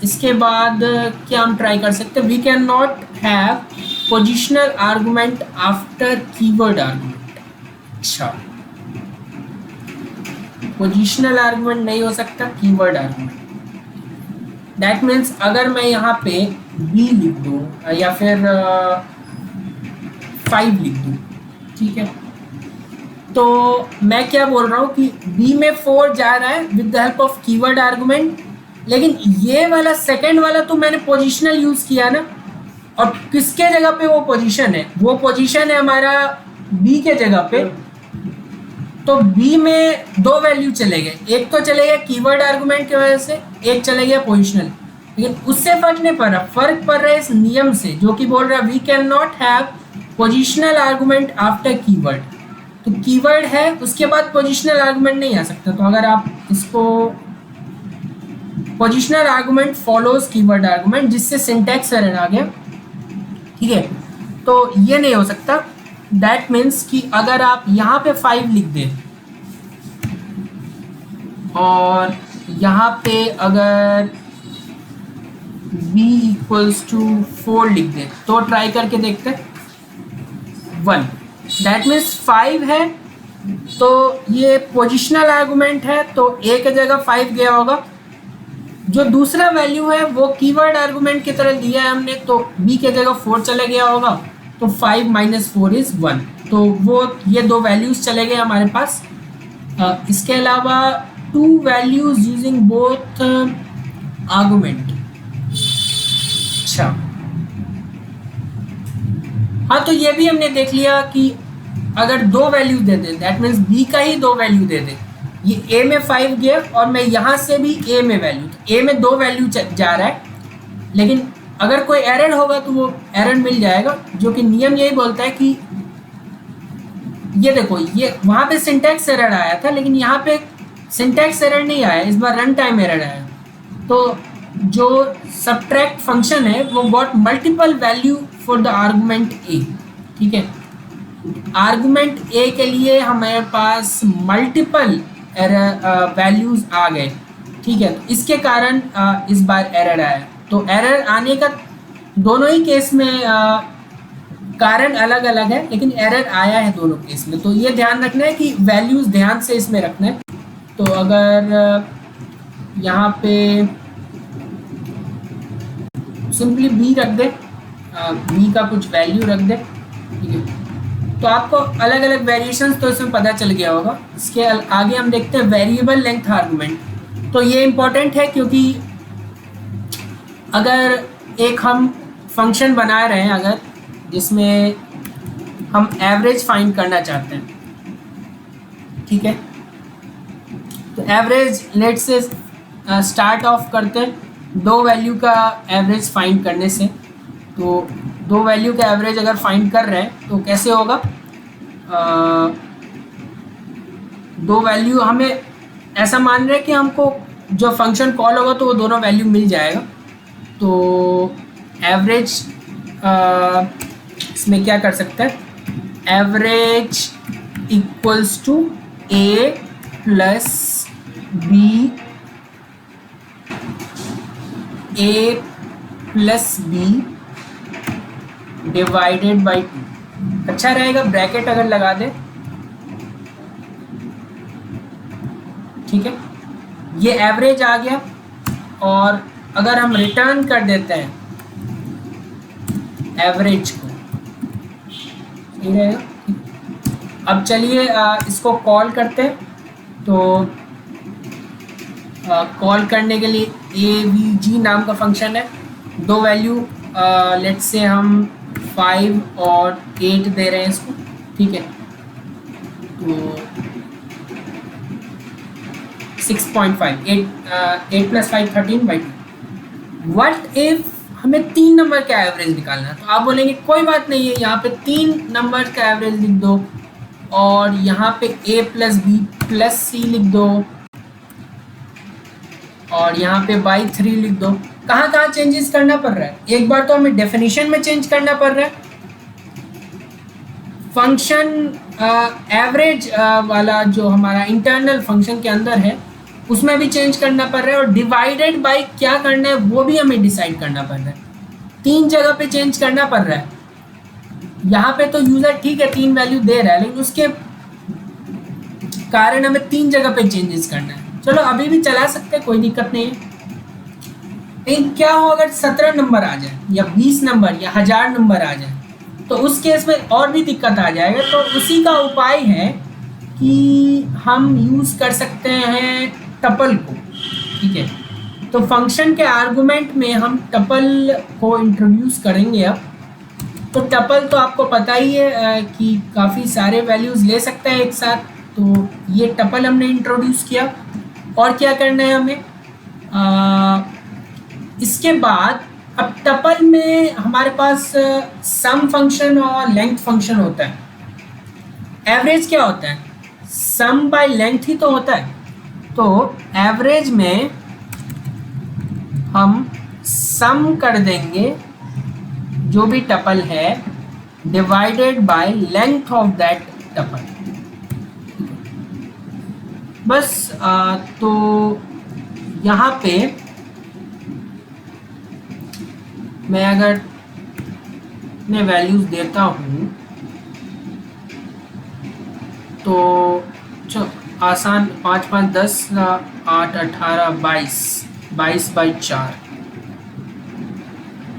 इसके बाद क्या हम ट्राई कर सकते हैं, we can not have positional argument after keyword argument. अच्छा, पोजिशनल आर्गुमेंट नहीं हो सकता, कीवर्ड आर्गुमेंट। दैट मीन्स अगर मैं यहाँ पे b लिख दूँ या फिर 5 लिख दूँ, ठीक है, तो मैं क्या बोल रहा हूँ कि b में 4 जा रहा है with the help of keyword argument, लेकिन ये वाला सेकंड वाला तो मैंने पोजीशनल यूज़ किया ना, और किसके जगह पे वो पोजीशन है, वो पोजीशन है हमारा b के जगह पे। तो b में 2 वैल्यू चले गए, एक तो चले गया कीवर्ड आर्गुमेंट की वजह से, एक चले गया पोजीशनल। लेकिन उससे फर्क नहीं पड़ रहा, फर्क पड़ रहा है इस नियम से जो कि बोल रहा है we can not have positional argument after keyword. तो कीवर्ड है उसके बाद पोजिशनल आर्गूमेंट नहीं आ सकता। तो अगर आप इसको positional argument follows keyword argument, जिससे सिंटैक्स एरर आ गया, ठीक है, तो ये नहीं हो सकता। दैट मीन्स कि अगर आप यहाँ पे 5 लिख दें और यहाँ पे अगर b इक्वल्स टू 4 लिख दें तो ट्राई करके देखते हैं 1। दैट मीन्स 5 है तो ये पोजिशनल आर्गूमेंट है, तो a की जगह 5 गया होगा। जो दूसरा वैल्यू है वो कीवर्ड आर्गूमेंट की तरह दिया है हमने, तो b की जगह 4 चले गया होगा, तो 5 माइनस 4 इज 1। तो वो ये दो वैल्यूज चले गए हमारे पास। इसके अलावा 2 वैल्यूज यूजिंग बोथ आर्गूमेंट। अच्छा, हाँ, तो ये भी हमने देख लिया कि अगर 2 value they they, that means b का ही 2 वैल्यू दे दे। ये a में 5 गया और मैं यहाँ से भी a में वैल्यू, तो a में 2 वैल्यू जा रहा है, लेकिन अगर कोई एरर होगा तो वो एरर मिल जाएगा, जो कि नियम यही बोलता है कि ये देखो, ये वहाँ पे सिंटैक्स एरर आया था लेकिन यहाँ पे सिंटैक्स एरर नहीं आया, इस बार रन टाइम एरर आया। तो जो सबट्रैक्ट फंक्शन है वो got multiple value for the argument a, ठीक है। आर्गुमेंट a के लिए हमारे पास मल्टीपल एरर वैल्यूज आ गए, ठीक है। तो इसके कारण इस बार एरर आया। तो एरर आने का दोनों ही केस में कारण अलग अलग है, लेकिन एरर आया है दोनों केस में। तो ये ध्यान रखना है कि वैल्यूज ध्यान से इसमें रखना है। तो अगर यहाँ पे सिंपली b रख दे, b का कुछ वैल्यू रख दे, ठीक है, तो आपको अलग अलग वेरिएशंस तो इसमें पता चल गया होगा। इसके आगे हम देखते हैं वेरिएबल लेंथ आर्गुमेंट। तो ये इम्पोर्टेंट है क्योंकि अगर एक हम फंक्शन बना रहे हैं अगर जिसमें हम एवरेज फाइंड करना चाहते हैं, ठीक है, तो एवरेज लेट से स्टार्ट ऑफ करते हैं 2 वैल्यू का एवरेज फाइंड करने से। तो 2 वैल्यू का एवरेज अगर फाइंड कर रहे हैं तो कैसे होगा, 2 वैल्यू हमें ऐसा मान रहे हैं कि हमको जो फंक्शन कॉल होगा तो वो दोनों वैल्यू मिल जाएगा। तो एवरेज इसमें क्या कर सकते हैं, average equals to a plus b, a plus b divided by 2। अच्छा रहेगा ब्रैकेट अगर लगा दे, ठीक है। ये एवरेज आ गया और अगर हम रिटर्न कर देते हैं एवरेज को, सही रहेगा। अब चलिए इसको कॉल करते हैं। तो कॉल करने के लिए avg नाम का फंक्शन है। 2 वैल्यू लेट्स से हम 5 और 8 दे रहे हैं इसको, ठीक है। तो 6.5, 8 प्लस 5 13/2। व्हाट इफ हमें 3 नंबर का एवरेज निकालना है, तो आप बोलेंगे कोई बात नहीं है, यहाँ पे 3 नंबर का एवरेज लिख दो और यहाँ पे a plus b plus c लिख दो और यहाँ पे बाई 3 लिख दो। कहाँ कहाँ चेंजेस करना पड़ रहा है, एक बार तो हमें डेफिनेशन में चेंज करना पड़ रहा है, फंक्शन एवरेज वाला जो हमारा इंटरनल फंक्शन के अंदर है उसमें भी चेंज करना पड़ रहा है, और डिवाइडेड बाय क्या करना है वो भी हमें डिसाइड करना पड़ रहा है। 3 जगह पे चेंज करना पड़ रहा है। यहाँ पे तो यूजर ठीक है 3 वैल्यू दे रहा है, लेकिन उसके कारण हमें 3 जगह पे चेंजेस करना है। चलो अभी भी चला सकते हैं, कोई दिक्कत नहीं है। लेकिन क्या हो अगर 17 नंबर आ जाए या 20 नंबर या 1000 नंबर आ जाए, तो उस केस में और भी दिक्कत आ जाएगा। तो उसी का उपाय है कि हम यूज़ कर सकते हैं टपल को, ठीक है। तो फंक्शन के आर्गुमेंट में हम टपल को इंट्रोड्यूस करेंगे अब। तो टपल तो आपको पता ही है कि काफ़ी सारे वैल्यूज़ ले सकते हैं एक साथ। तो ये टपल हमने इंट्रोड्यूस किया। और क्या करना है हमें, इसके बाद अब टपल में हमारे पास सम फंक्शन और लेंथ फंक्शन होता है। एवरेज क्या होता है? सम बाय लेंथ ही तो होता है। तो एवरेज में हम सम कर देंगे जो भी टपल है divided by length of that tuple. बस तो यहाँ पे मैं अगर मैं वैल्यूज देता हूँ तो आसान 5 5 10 8 18 22 22 बाई 4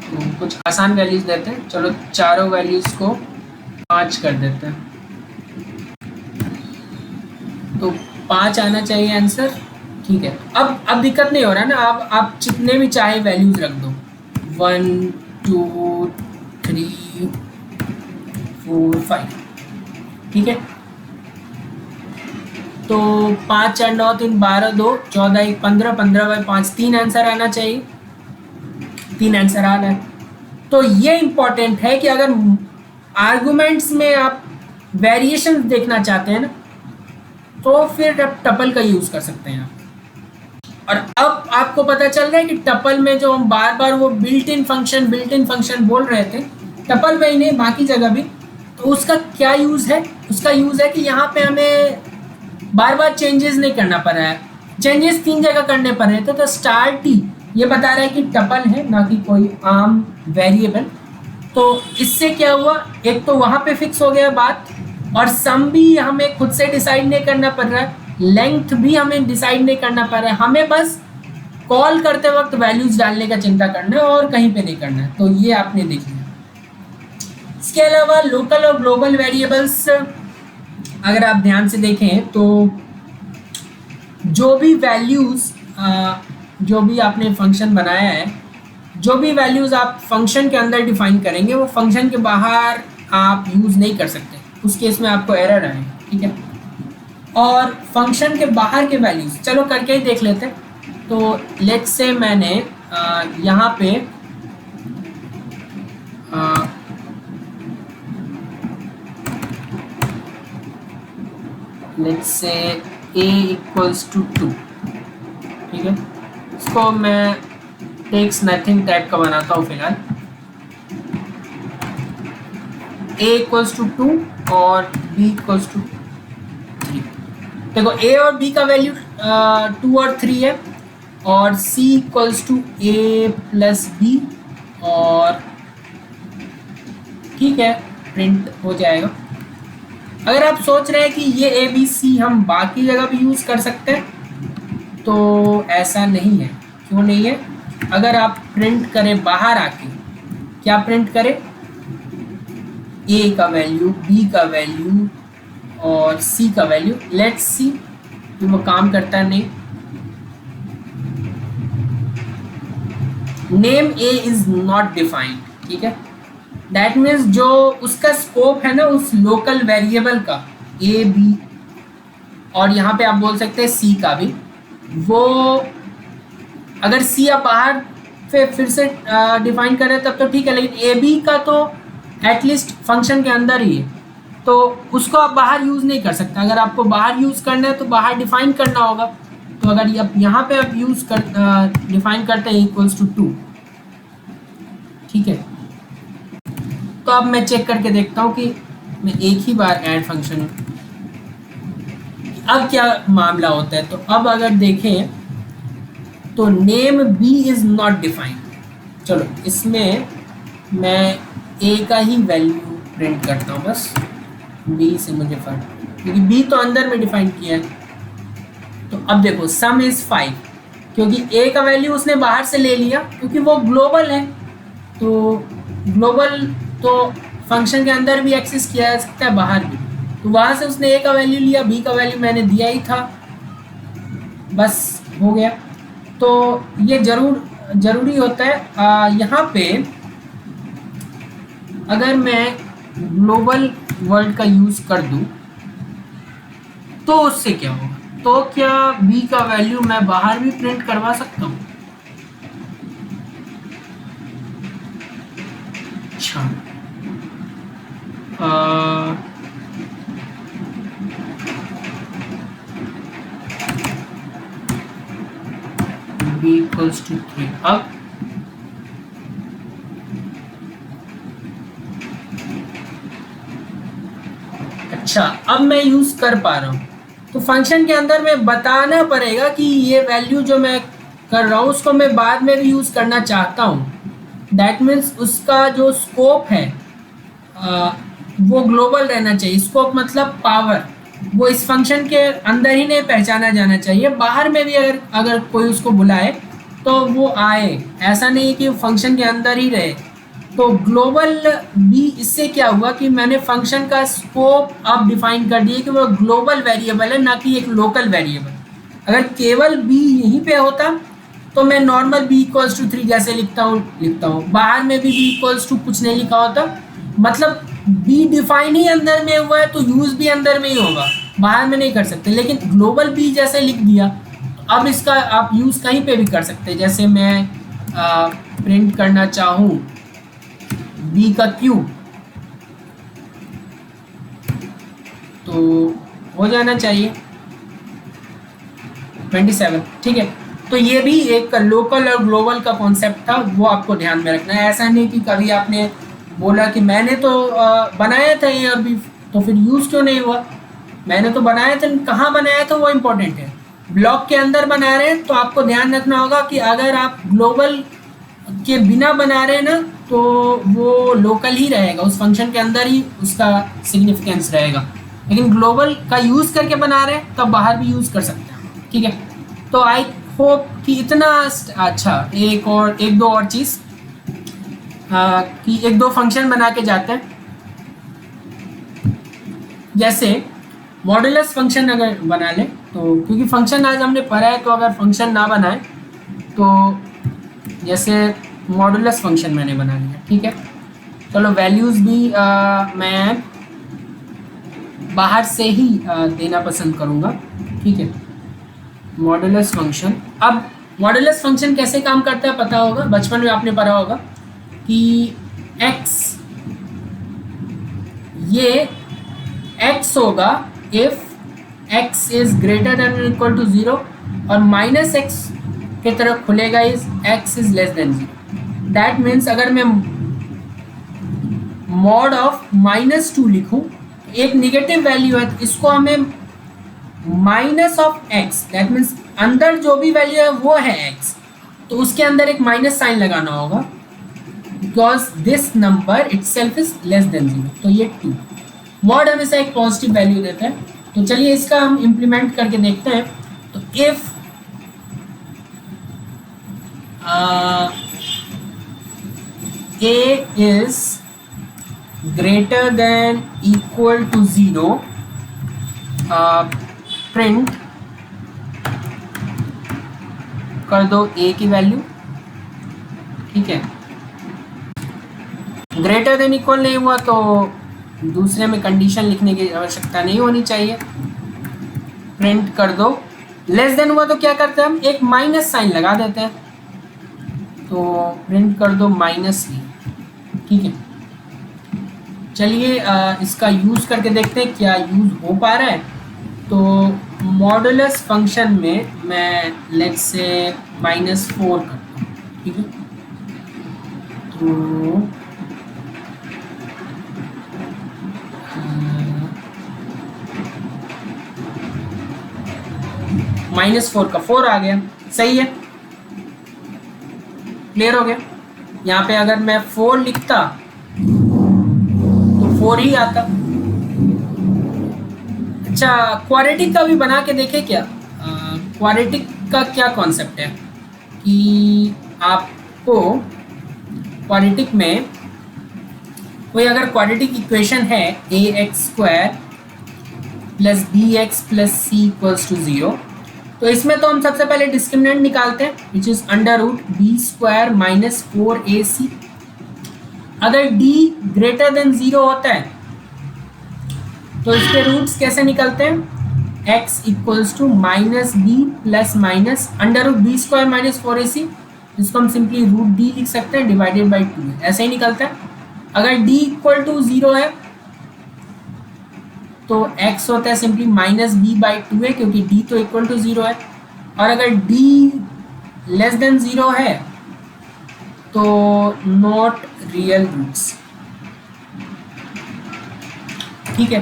तो कुछ आसान वैल्यूज देते हैं। चलो चारों वैल्यूज को 5 कर देते हैं तो 5 आना चाहिए आंसर। ठीक है, अब दिक्कत नहीं हो रहा ना। आप जितने भी चाहे वैल्यूज रख दो 1 2 3 4 5। ठीक है, तो 5 4 9 3 12 2 14 1 15 15 बाई 5 3 आंसर आना चाहिए। 3 आंसर आ रहा है। तो ये इंपॉर्टेंट है कि अगर आर्गुमेंट्स में आप वेरिएशंस देखना चाहते हैं ना तो फिर आप टपल का यूज कर सकते हैं आप। और अब आपको पता चल रहा है कि टपल में जो हम बार बार वो बिल्ट इन फंक्शन बोल रहे थे, टपल में ही नहीं बाकी जगह भी, तो उसका क्या यूज है? उसका यूज है कि यहाँ पे हमें बार बार चेंजेस नहीं करना पड़ रहा है। चेंजेस 3 जगह करने पड़ रहे थे। तो स्टार टी ये बता रहा है कि टपल है ना कि कोई आम वेरिएबल। तो इससे क्या हुआ, एक तो वहाँ पे फिक्स हो गया बात, और सम भी हमें खुद से डिसाइड नहीं करना पड़ रहा है, लेंथ भी हमें डिसाइड नहीं करना पड़ रहा है। हमें बस कॉल करते वक्त वैल्यूज डालने का चिंता करना है और कहीं पे नहीं करना है। तो ये आपने देख लिया। इसके अलावा लोकल और ग्लोबल वेरिएबल्स अगर आप ध्यान से देखें तो जो भी वैल्यूज जो भी आपने फंक्शन बनाया है, जो भी वैल्यूज आप फंक्शन के अंदर डिफाइन करेंगे वो फंक्शन के बाहर आप यूज नहीं कर सकते। उस केस में आपको एरर आएगा। ठीक है, और फंक्शन के बाहर के वैल्यूज चलो करके ही देख लेते हैं। तो लेट्स से मैंने यहाँ पे let's say a equals to 2। ठीक है, इसको मैं टेक्स नथिंग टाइप का बनाता हूँ फिलहाल। a इक्वल्स टू 2 और b इक्वल्स टू 3। देखो a और b का वैल्यू 2 और 3 है, और c equals to a plus b, और ठीक है प्रिंट हो जाएगा। अगर आप सोच रहे हैं कि ये ए बी सी हम बाकी जगह भी यूज़ कर सकते हैं तो ऐसा नहीं है। क्यों नहीं है? अगर आप प्रिंट करें बाहर आके, क्या प्रिंट करें? ए का वैल्यू, बी का वैल्यू और सी का वैल्यू। लेट्स सी कि वो काम करता है नहीं। Name A is not defined. ठीक है, दैट मीन्स जो उसका स्कोप है ना उस लोकल वेरिएबल का ए बी, और यहाँ पे आप बोल सकते हैं सी का भी, वो अगर सी आप बाहर फिर से डिफाइन करें तब तो ठीक है, लेकिन ए बी का तो एटलीस्ट फंक्शन के अंदर ही है, तो उसको आप बाहर यूज़ नहीं कर सकते। अगर आपको बाहर यूज़ करना है तो बाहर डिफाइन करना होगा। तो अगर आप यहाँ पे आप यूज़ कर डिफाइन करते हैं इक्वल्स टू 2। ठीक है, तो अब मैं चेक करके देखता हूँ कि मैं एक ही बार ऐड फंक्शन अब क्या मामला होता है। तो अब अगर देखें तो name B is not defined. चलो इसमें मैं ए का ही वैल्यू प्रिंट करता हूँ, बस बी से मुझे फर्क, क्योंकि बी तो अंदर में डिफाइन किया है। तो अब देखो सम इज 5, क्योंकि ए का वैल्यू उसने बाहर से ले लिया क्योंकि वो ग्लोबल है। तो ग्लोबल तो फंक्शन के अंदर भी एक्सेस किया जा सकता है, बाहर भी। तो वहाँ से उसने ए का वैल्यू लिया, बी का वैल्यू मैंने दिया ही था, बस हो गया। तो ये ज़रूरी होता है। यहाँ पे अगर मैं ग्लोबल वर्ड का यूज़ कर दूँ तो उससे क्या होगा? तो क्या बी का वैल्यू मैं बाहर भी प्रिंट करवा सकता हूँ? Equals to 3। अब अच्छा, अब मैं यूज कर पा रहा हूँ। तो फंक्शन के अंदर में बताना पड़ेगा कि ये वैल्यू जो मैं कर रहा हूँ उसको मैं बाद में भी यूज करना चाहता हूँ। दैट मीन्स उसका जो स्कोप है वो ग्लोबल रहना चाहिए। स्कोप मतलब पावर, वो इस फंक्शन के अंदर ही नहीं पहचाना जाना चाहिए, बाहर में भी अगर अगर कोई उसको बुलाए तो वो आए, ऐसा नहीं है कि फंक्शन के अंदर ही रहे। तो ग्लोबल बी, इससे क्या हुआ कि मैंने फंक्शन का स्कोप अब डिफाइन कर दिया कि वो ग्लोबल वेरिएबल है, ना कि एक लोकल वेरिएबल। अगर केवल बी यहीं पे होता तो मैं नॉर्मल बी इक्वल्स टू 3 जैसे लिखता हूँ, बाहर में भी बी इक्वल्स टू कुछ नहीं लिखा होता। मतलब बी डिफाइन ही अंदर में हुआ है तो यूज भी अंदर में ही होगा, बाहर में नहीं कर सकते। लेकिन ग्लोबल बी जैसे लिख दिया तो अब इसका आप यूज कहीं पे भी कर सकते हैं। जैसे मैं प्रिंट करना चाहूँ बी का क्यूब, तो हो जाना चाहिए 27। ठीक है, तो ये भी एक लोकल और ग्लोबल का कॉन्सेप्ट था, वो आपको ध्यान में रखना है। ऐसा नहीं कि कभी आपने बोला कि मैंने तो बनाया था ये और भी, तो फिर यूज क्यों नहीं हुआ। मैंने तो बनाया था, कहाँ बनाया था वो इम्पोर्टेंट है। ब्लॉक के अंदर बना रहे हैं तो आपको ध्यान रखना होगा कि अगर आप ग्लोबल के बिना बना रहे हैं ना तो वो लोकल ही रहेगा, उस फंक्शन के अंदर ही उसका सिग्निफिकेंस रहेगा। लेकिन ग्लोबल का यूज़ करके बना रहे हैं तब बाहर भी यूज़ कर सकते हैं। ठीक है, तो आई होप कि इतना। अच्छा, एक दो और चीज़ कि एक दो फंक्शन बना के जाते हैं। जैसे मॉडुलस फंक्शन अगर बना ले तो, क्योंकि फंक्शन आज हमने पढ़ा है, तो अगर फंक्शन ना बनाए तो जैसे मॉडुलस फंक्शन मैंने बना लिया। ठीक है, चलो वैल्यूज़ भी मैं बाहर से ही देना पसंद करूँगा। ठीक है, मॉडुलस फंक्शन। अब मॉडुलस फंक्शन कैसे काम करता है पता होगा, बचपन में आपने पढ़ा होगा कि x, ये x होगा if x is greater than equal to 0 और माइनस x की तरफ खुलेगा is x is less than 0। That means अगर मैं मॉड ऑफ -2 लिखूं, एक निगेटिव वैल्यू है तो इसको हमें minus of x, that means अंदर जो भी वैल्यू है वो है x, तो उसके अंदर एक माइनस साइन लगाना होगा because this number itself is less than 0। तो ये 2 मॉड हमेशा एक पॉजिटिव वैल्यू देता है। तो चलिए इसका हम इम्प्लीमेंट करके देखते हैं। तो if a is greater than equal to 0, print कर दो a की वैल्यू। ठीक है, ग्रेटर देन इक्वल नहीं हुआ तो दूसरे में कंडीशन लिखने की आवश्यकता नहीं होनी चाहिए। प्रिंट कर दो, लेस देन हुआ तो क्या करते हैं हम, एक माइनस साइन लगा देते हैं। तो प्रिंट कर दो -e। ठीक है, चलिए इसका यूज़ करके देखते हैं क्या यूज़ हो पा रहा है। तो मॉडुलस फंक्शन में मैं लेट्स से -4 करता हूँ। ठीक है, तो -4 का 4 आ गया, सही है, क्लियर हो गया। यहाँ पे अगर मैं 4 लिखता तो 4 ही आता। अच्छा, क्वाड्रेटिक का भी बना के देखे क्या। क्वाड्रेटिक का क्या कॉन्सेप्ट है कि आपको क्वाड्रेटिक में कोई अगर क्वाड्रेटिक इक्वेशन है ax² + bx + c = 0, तो इसमें तो हम सबसे पहले डिस्क्रिमिनेंट निकालते हैं विच इज √b² - 4ac। अगर d ग्रेटर देन 0 होता है तो इसके रूट्स कैसे निकलते हैं, x = -b + √b² - 4ac, इसको हम सिंपली √d लिख सकते हैं डिवाइडेड बाई 2, ऐसे ही निकलता है। अगर d = 0 है तो x होता है सिंपली -b/2 है, क्योंकि d तो = 0 है। और अगर d लेस देन 0 है तो नॉट रियल रूट्स। ठीक है,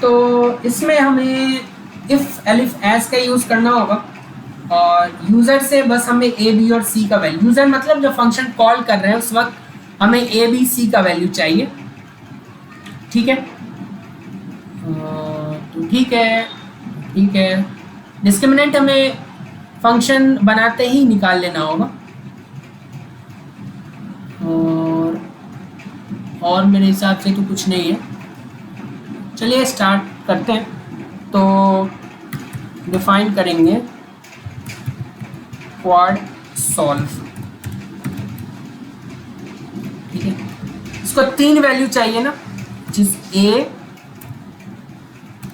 तो इसमें हमें इफ एलिफ एज का यूज़ करना होगा और यूज़र से बस हमें ए बी और सी का वैल्यू, यूज़र मतलब जो फंक्शन कॉल कर रहे हैं उस वक्त हमें ए बी सी का वैल्यू चाहिए। ठीक है, तो ठीक है, डिस्क्रिमिनेंट हमें फंक्शन बनाते ही निकाल लेना होगा। और मेरे हिसाब से तो कुछ नहीं है, चलिए स्टार्ट करते हैं। तो डिफाइन करेंगे क्वाड सॉल्व। ठीक है, इसको 3 वैल्यू चाहिए ना, जिस ए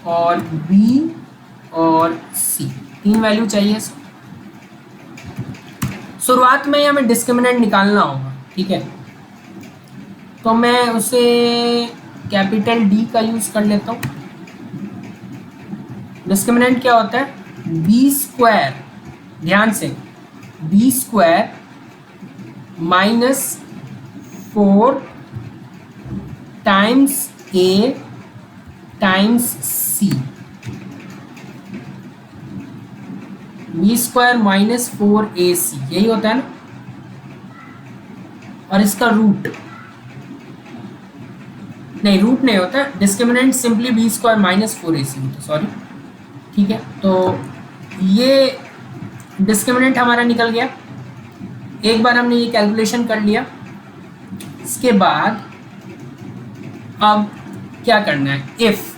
और बी और सी, 3 वैल्यू चाहिए इसको। शुरुआत में हमें डिस्क्रिमिनेंट निकालना होगा। ठीक है, तो मैं उसे कैपिटल डी का यूज कर लेता हूँ। डिस्क्रिमिनेंट क्या होता है? बी स्क्वायर, ध्यान से, B square minus 4 times A times C, B square minus 4ac, यही होता है ना। और इसका रूट नहीं, रूट नहीं होता, discriminant simply B square minus 4ac होता, सॉरी। ठीक है, तो ये डिस्क्रिमिनेंट हमारा निकल गया। एक बार हमने ये कैलकुलेशन कर लिया, इसके बाद अब क्या करना है, इफ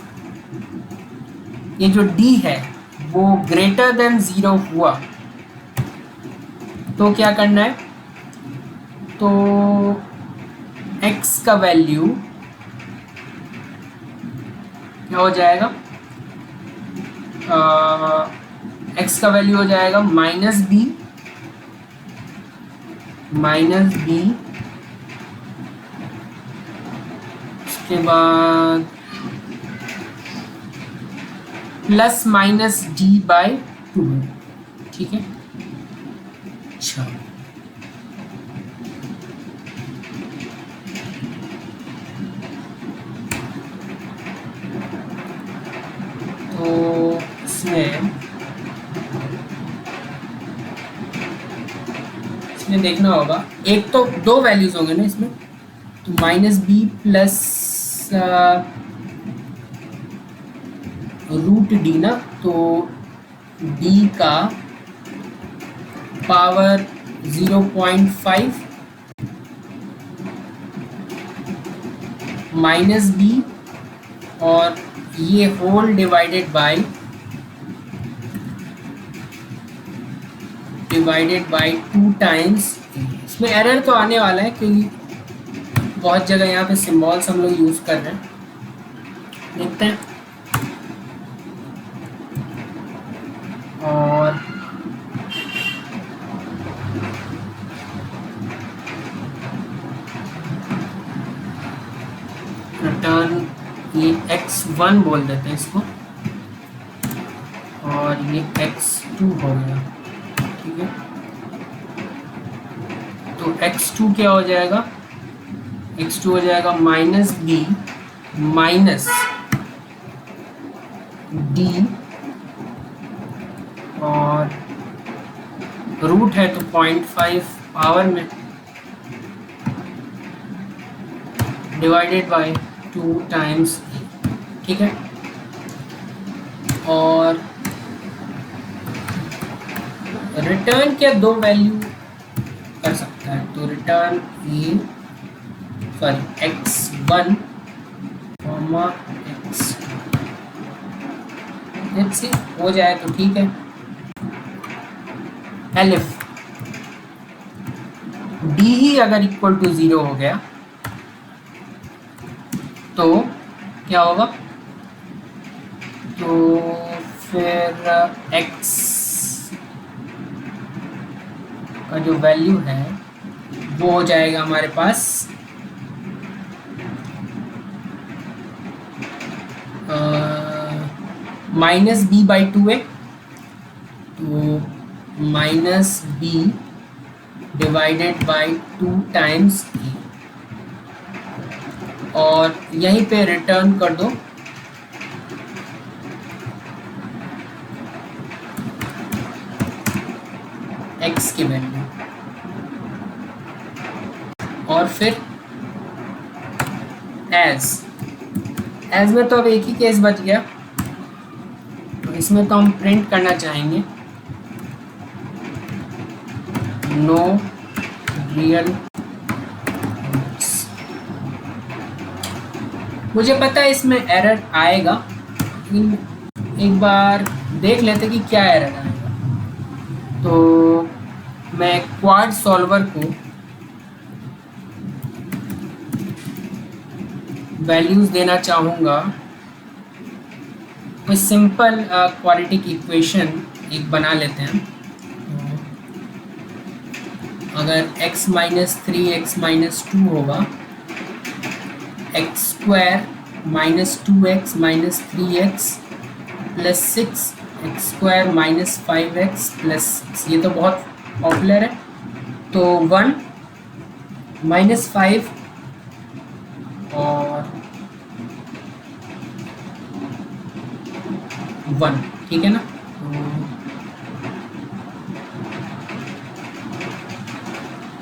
ये जो d है वो ग्रेटर देन 0 हुआ तो क्या करना है, तो x का वैल्यू क्या हो जाएगा, x का वैल्यू हो जाएगा माइनस बी उसके बाद प्लस माइनस डी बाई 2। ठीक है, अच्छा, तो इसमें देखना होगा, एक तो 2 वैल्यूज होंगे ना इसमें, तो minus B plus root D ना, तो डी का पावर 0.5 माइनस बी और ये होल डिवाइडेड बाय 2 टाइम्स। इसमें एरर तो आने वाला है क्योंकि बहुत जगह यहाँ पे सिम्बॉल्स हम लोग यूज़ कर रहे हैं, देखते हैं। और रिटर्न ये x1 बोल देते हैं इसको, और ये x2 हो गया। ठीक है, तो x2 क्या हो जाएगा, x2 हो जाएगा माइनस बी माइनस डी, और रूट है तो 0.5 पावर में डिवाइडेड बाय 2 टाइम्स ए। ठीक है, और रिटर्न क्या 2 वैल्यू कर सकता है, तो return A sorry x1 x2, let's see हो जाए तो ठीक है। एलिफ डी ही अगर इक्वल टू 0 हो गया तो क्या होगा, तो फिर x का जो वैल्यू है वो हो जाएगा हमारे पास माइनस बी बाई 2 है, तो minus B divided by 2 times A, और यहीं पे रिटर्न कर दो x की वैल्यू, और फिर एज में तो अब एक ही केस बच गया, तो इसमें तो हम प्रिंट करना चाहेंगे नो रियल। मुझे पता है इसमें एरर आएगा, लेकिन एक बार देख लेते कि क्या एरर आएगा। तो मैं क्वाड सॉल्वर को वैल्यूज देना चाहूँगा, कोई सिंपल क्वाड्रेटिक इक्वेशन एक बना लेते हैं। अगर x माइनस 3x माइनस 2 होगा, x square minus 2x minus 3x plus 6 x square minus 5x plus 6, ये तो बहुत पॉपुलर है। तो 1 माइनस 5 और 1, ठीक है ना। तो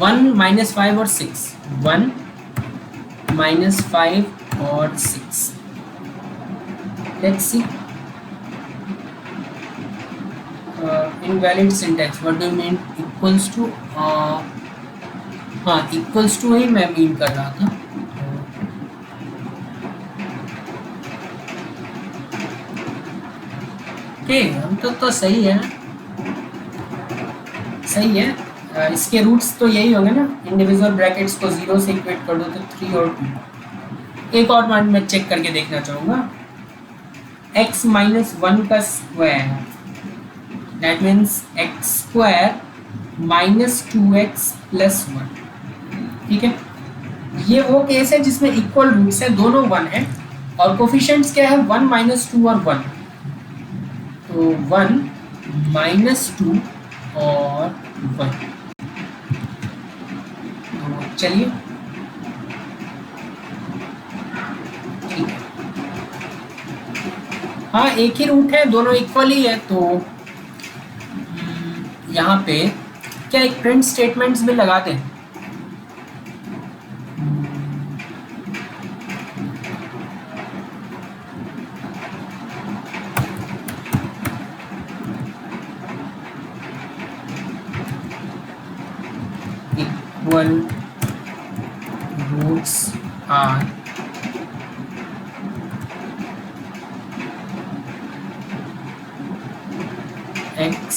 1 माइनस 5 और 6, 1 माइनस 5 और 6, let's see. Invalid syntax, what do you mean equals to? हाँ, इक्वल्स टू ही मैं मीन कर रहा था। ठीक, हम तो सही है, सही है। इसके रूट्स तो यही होंगे ना, इंडिविजुअल ब्रैकेट्स को 0 से इक्वेट कर दो तो 3 और 2। एक और मान मैं चेक करके देखना चाहूँगा, x माइनस 1 का square, that means X square minus 2x plus 1, ठीक है। ये वो केस है जिसमें इक्वल रूट्स है, दोनों 1 है, और कोफिशिएंट्स क्या है, 1 माइनस 2 और 1। तो 1 माइनस 2 और 1, चलिए ठीक है। हाँ, एक ही रूट है, दोनों इक्वल ही है। तो यहाँ पे क्या एक प्रिंट स्टेटमेंट्स भी लगा दें? Equal roots are x,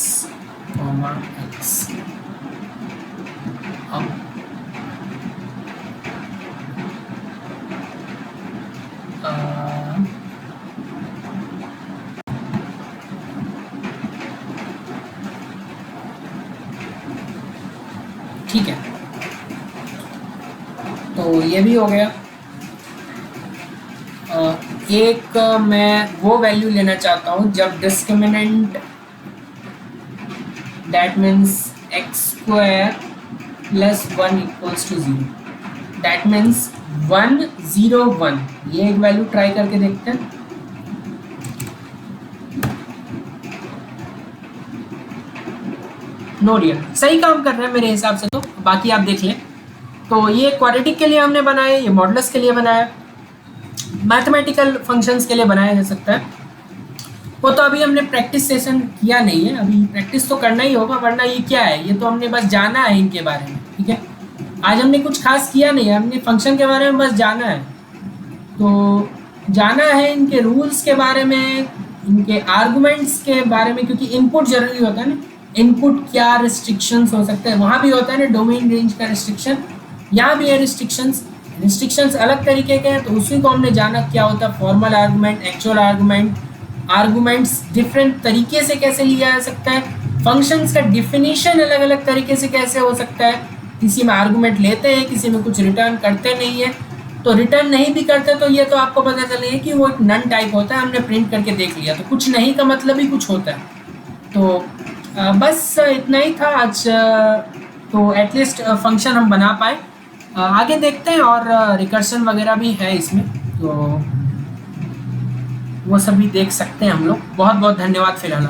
x। अब ठीक है, तो ये भी हो गया। एक मैं वो वैल्यू लेना चाहता हूँ जब discriminant, that means X square plus 1 equals to 0, that means 1 0 1। ये एक वैल्यू ट्राई करके देखते हैं। नो रियल, सही काम कर रहे हैं मेरे हिसाब से, तो बाकी आप देख लें। तो ये क्वाड्रेटिक के लिए हमने बनाया, ये मॉडुलस के लिए बनाया, मैथमेटिकल फंक्शंस के लिए बनाया जा सकता है। वो तो अभी हमने प्रैक्टिस सेशन किया नहीं है, अभी प्रैक्टिस तो करना ही होगा, वरना ये क्या है, ये तो हमने बस जाना है इनके बारे में, ठीक है। आज हमने कुछ खास किया नहीं है, हमने फंक्शन के बारे में बस जाना है। तो जाना है इनके रूल्स के बारे में, इनके आर्गुमेंट्स के बारे में, क्योंकि इनपुट जरूरी होता है ना। इनपुट क्या रिस्ट्रिक्शंस हो सकते हैं, वहाँ भी होता है ना डोमेन रेंज का रिस्ट्रिक्शन, यहाँ भी है रिस्ट्रिक्शंस अलग तरीके के हैं। तो उसी को हमने जाना क्या होता है, formal argument, actual argument, arguments different तरीके से कैसे लिया जा सकता है, फंक्शंस का डिफिनीशन अलग अलग तरीके से कैसे हो सकता है। किसी में आर्गुमेंट लेते हैं, किसी में कुछ रिटर्न करते नहीं है। तो रिटर्न नहीं भी करते तो ये तो आपको पता चलेगा कि वो एक नन टाइप होता है, हमने प्रिंट करके देख लिया। तो कुछ नहीं का मतलब ही कुछ होता है। तो बस इतना ही था आज। तो एटलीस्ट फंक्शन हम बना पाए। आगे देखते हैं, और रिकर्शन वगैरह भी है इसमें, तो वो सभी देख सकते हैं हम लोग। बहुत बहुत धन्यवाद फिलहाल।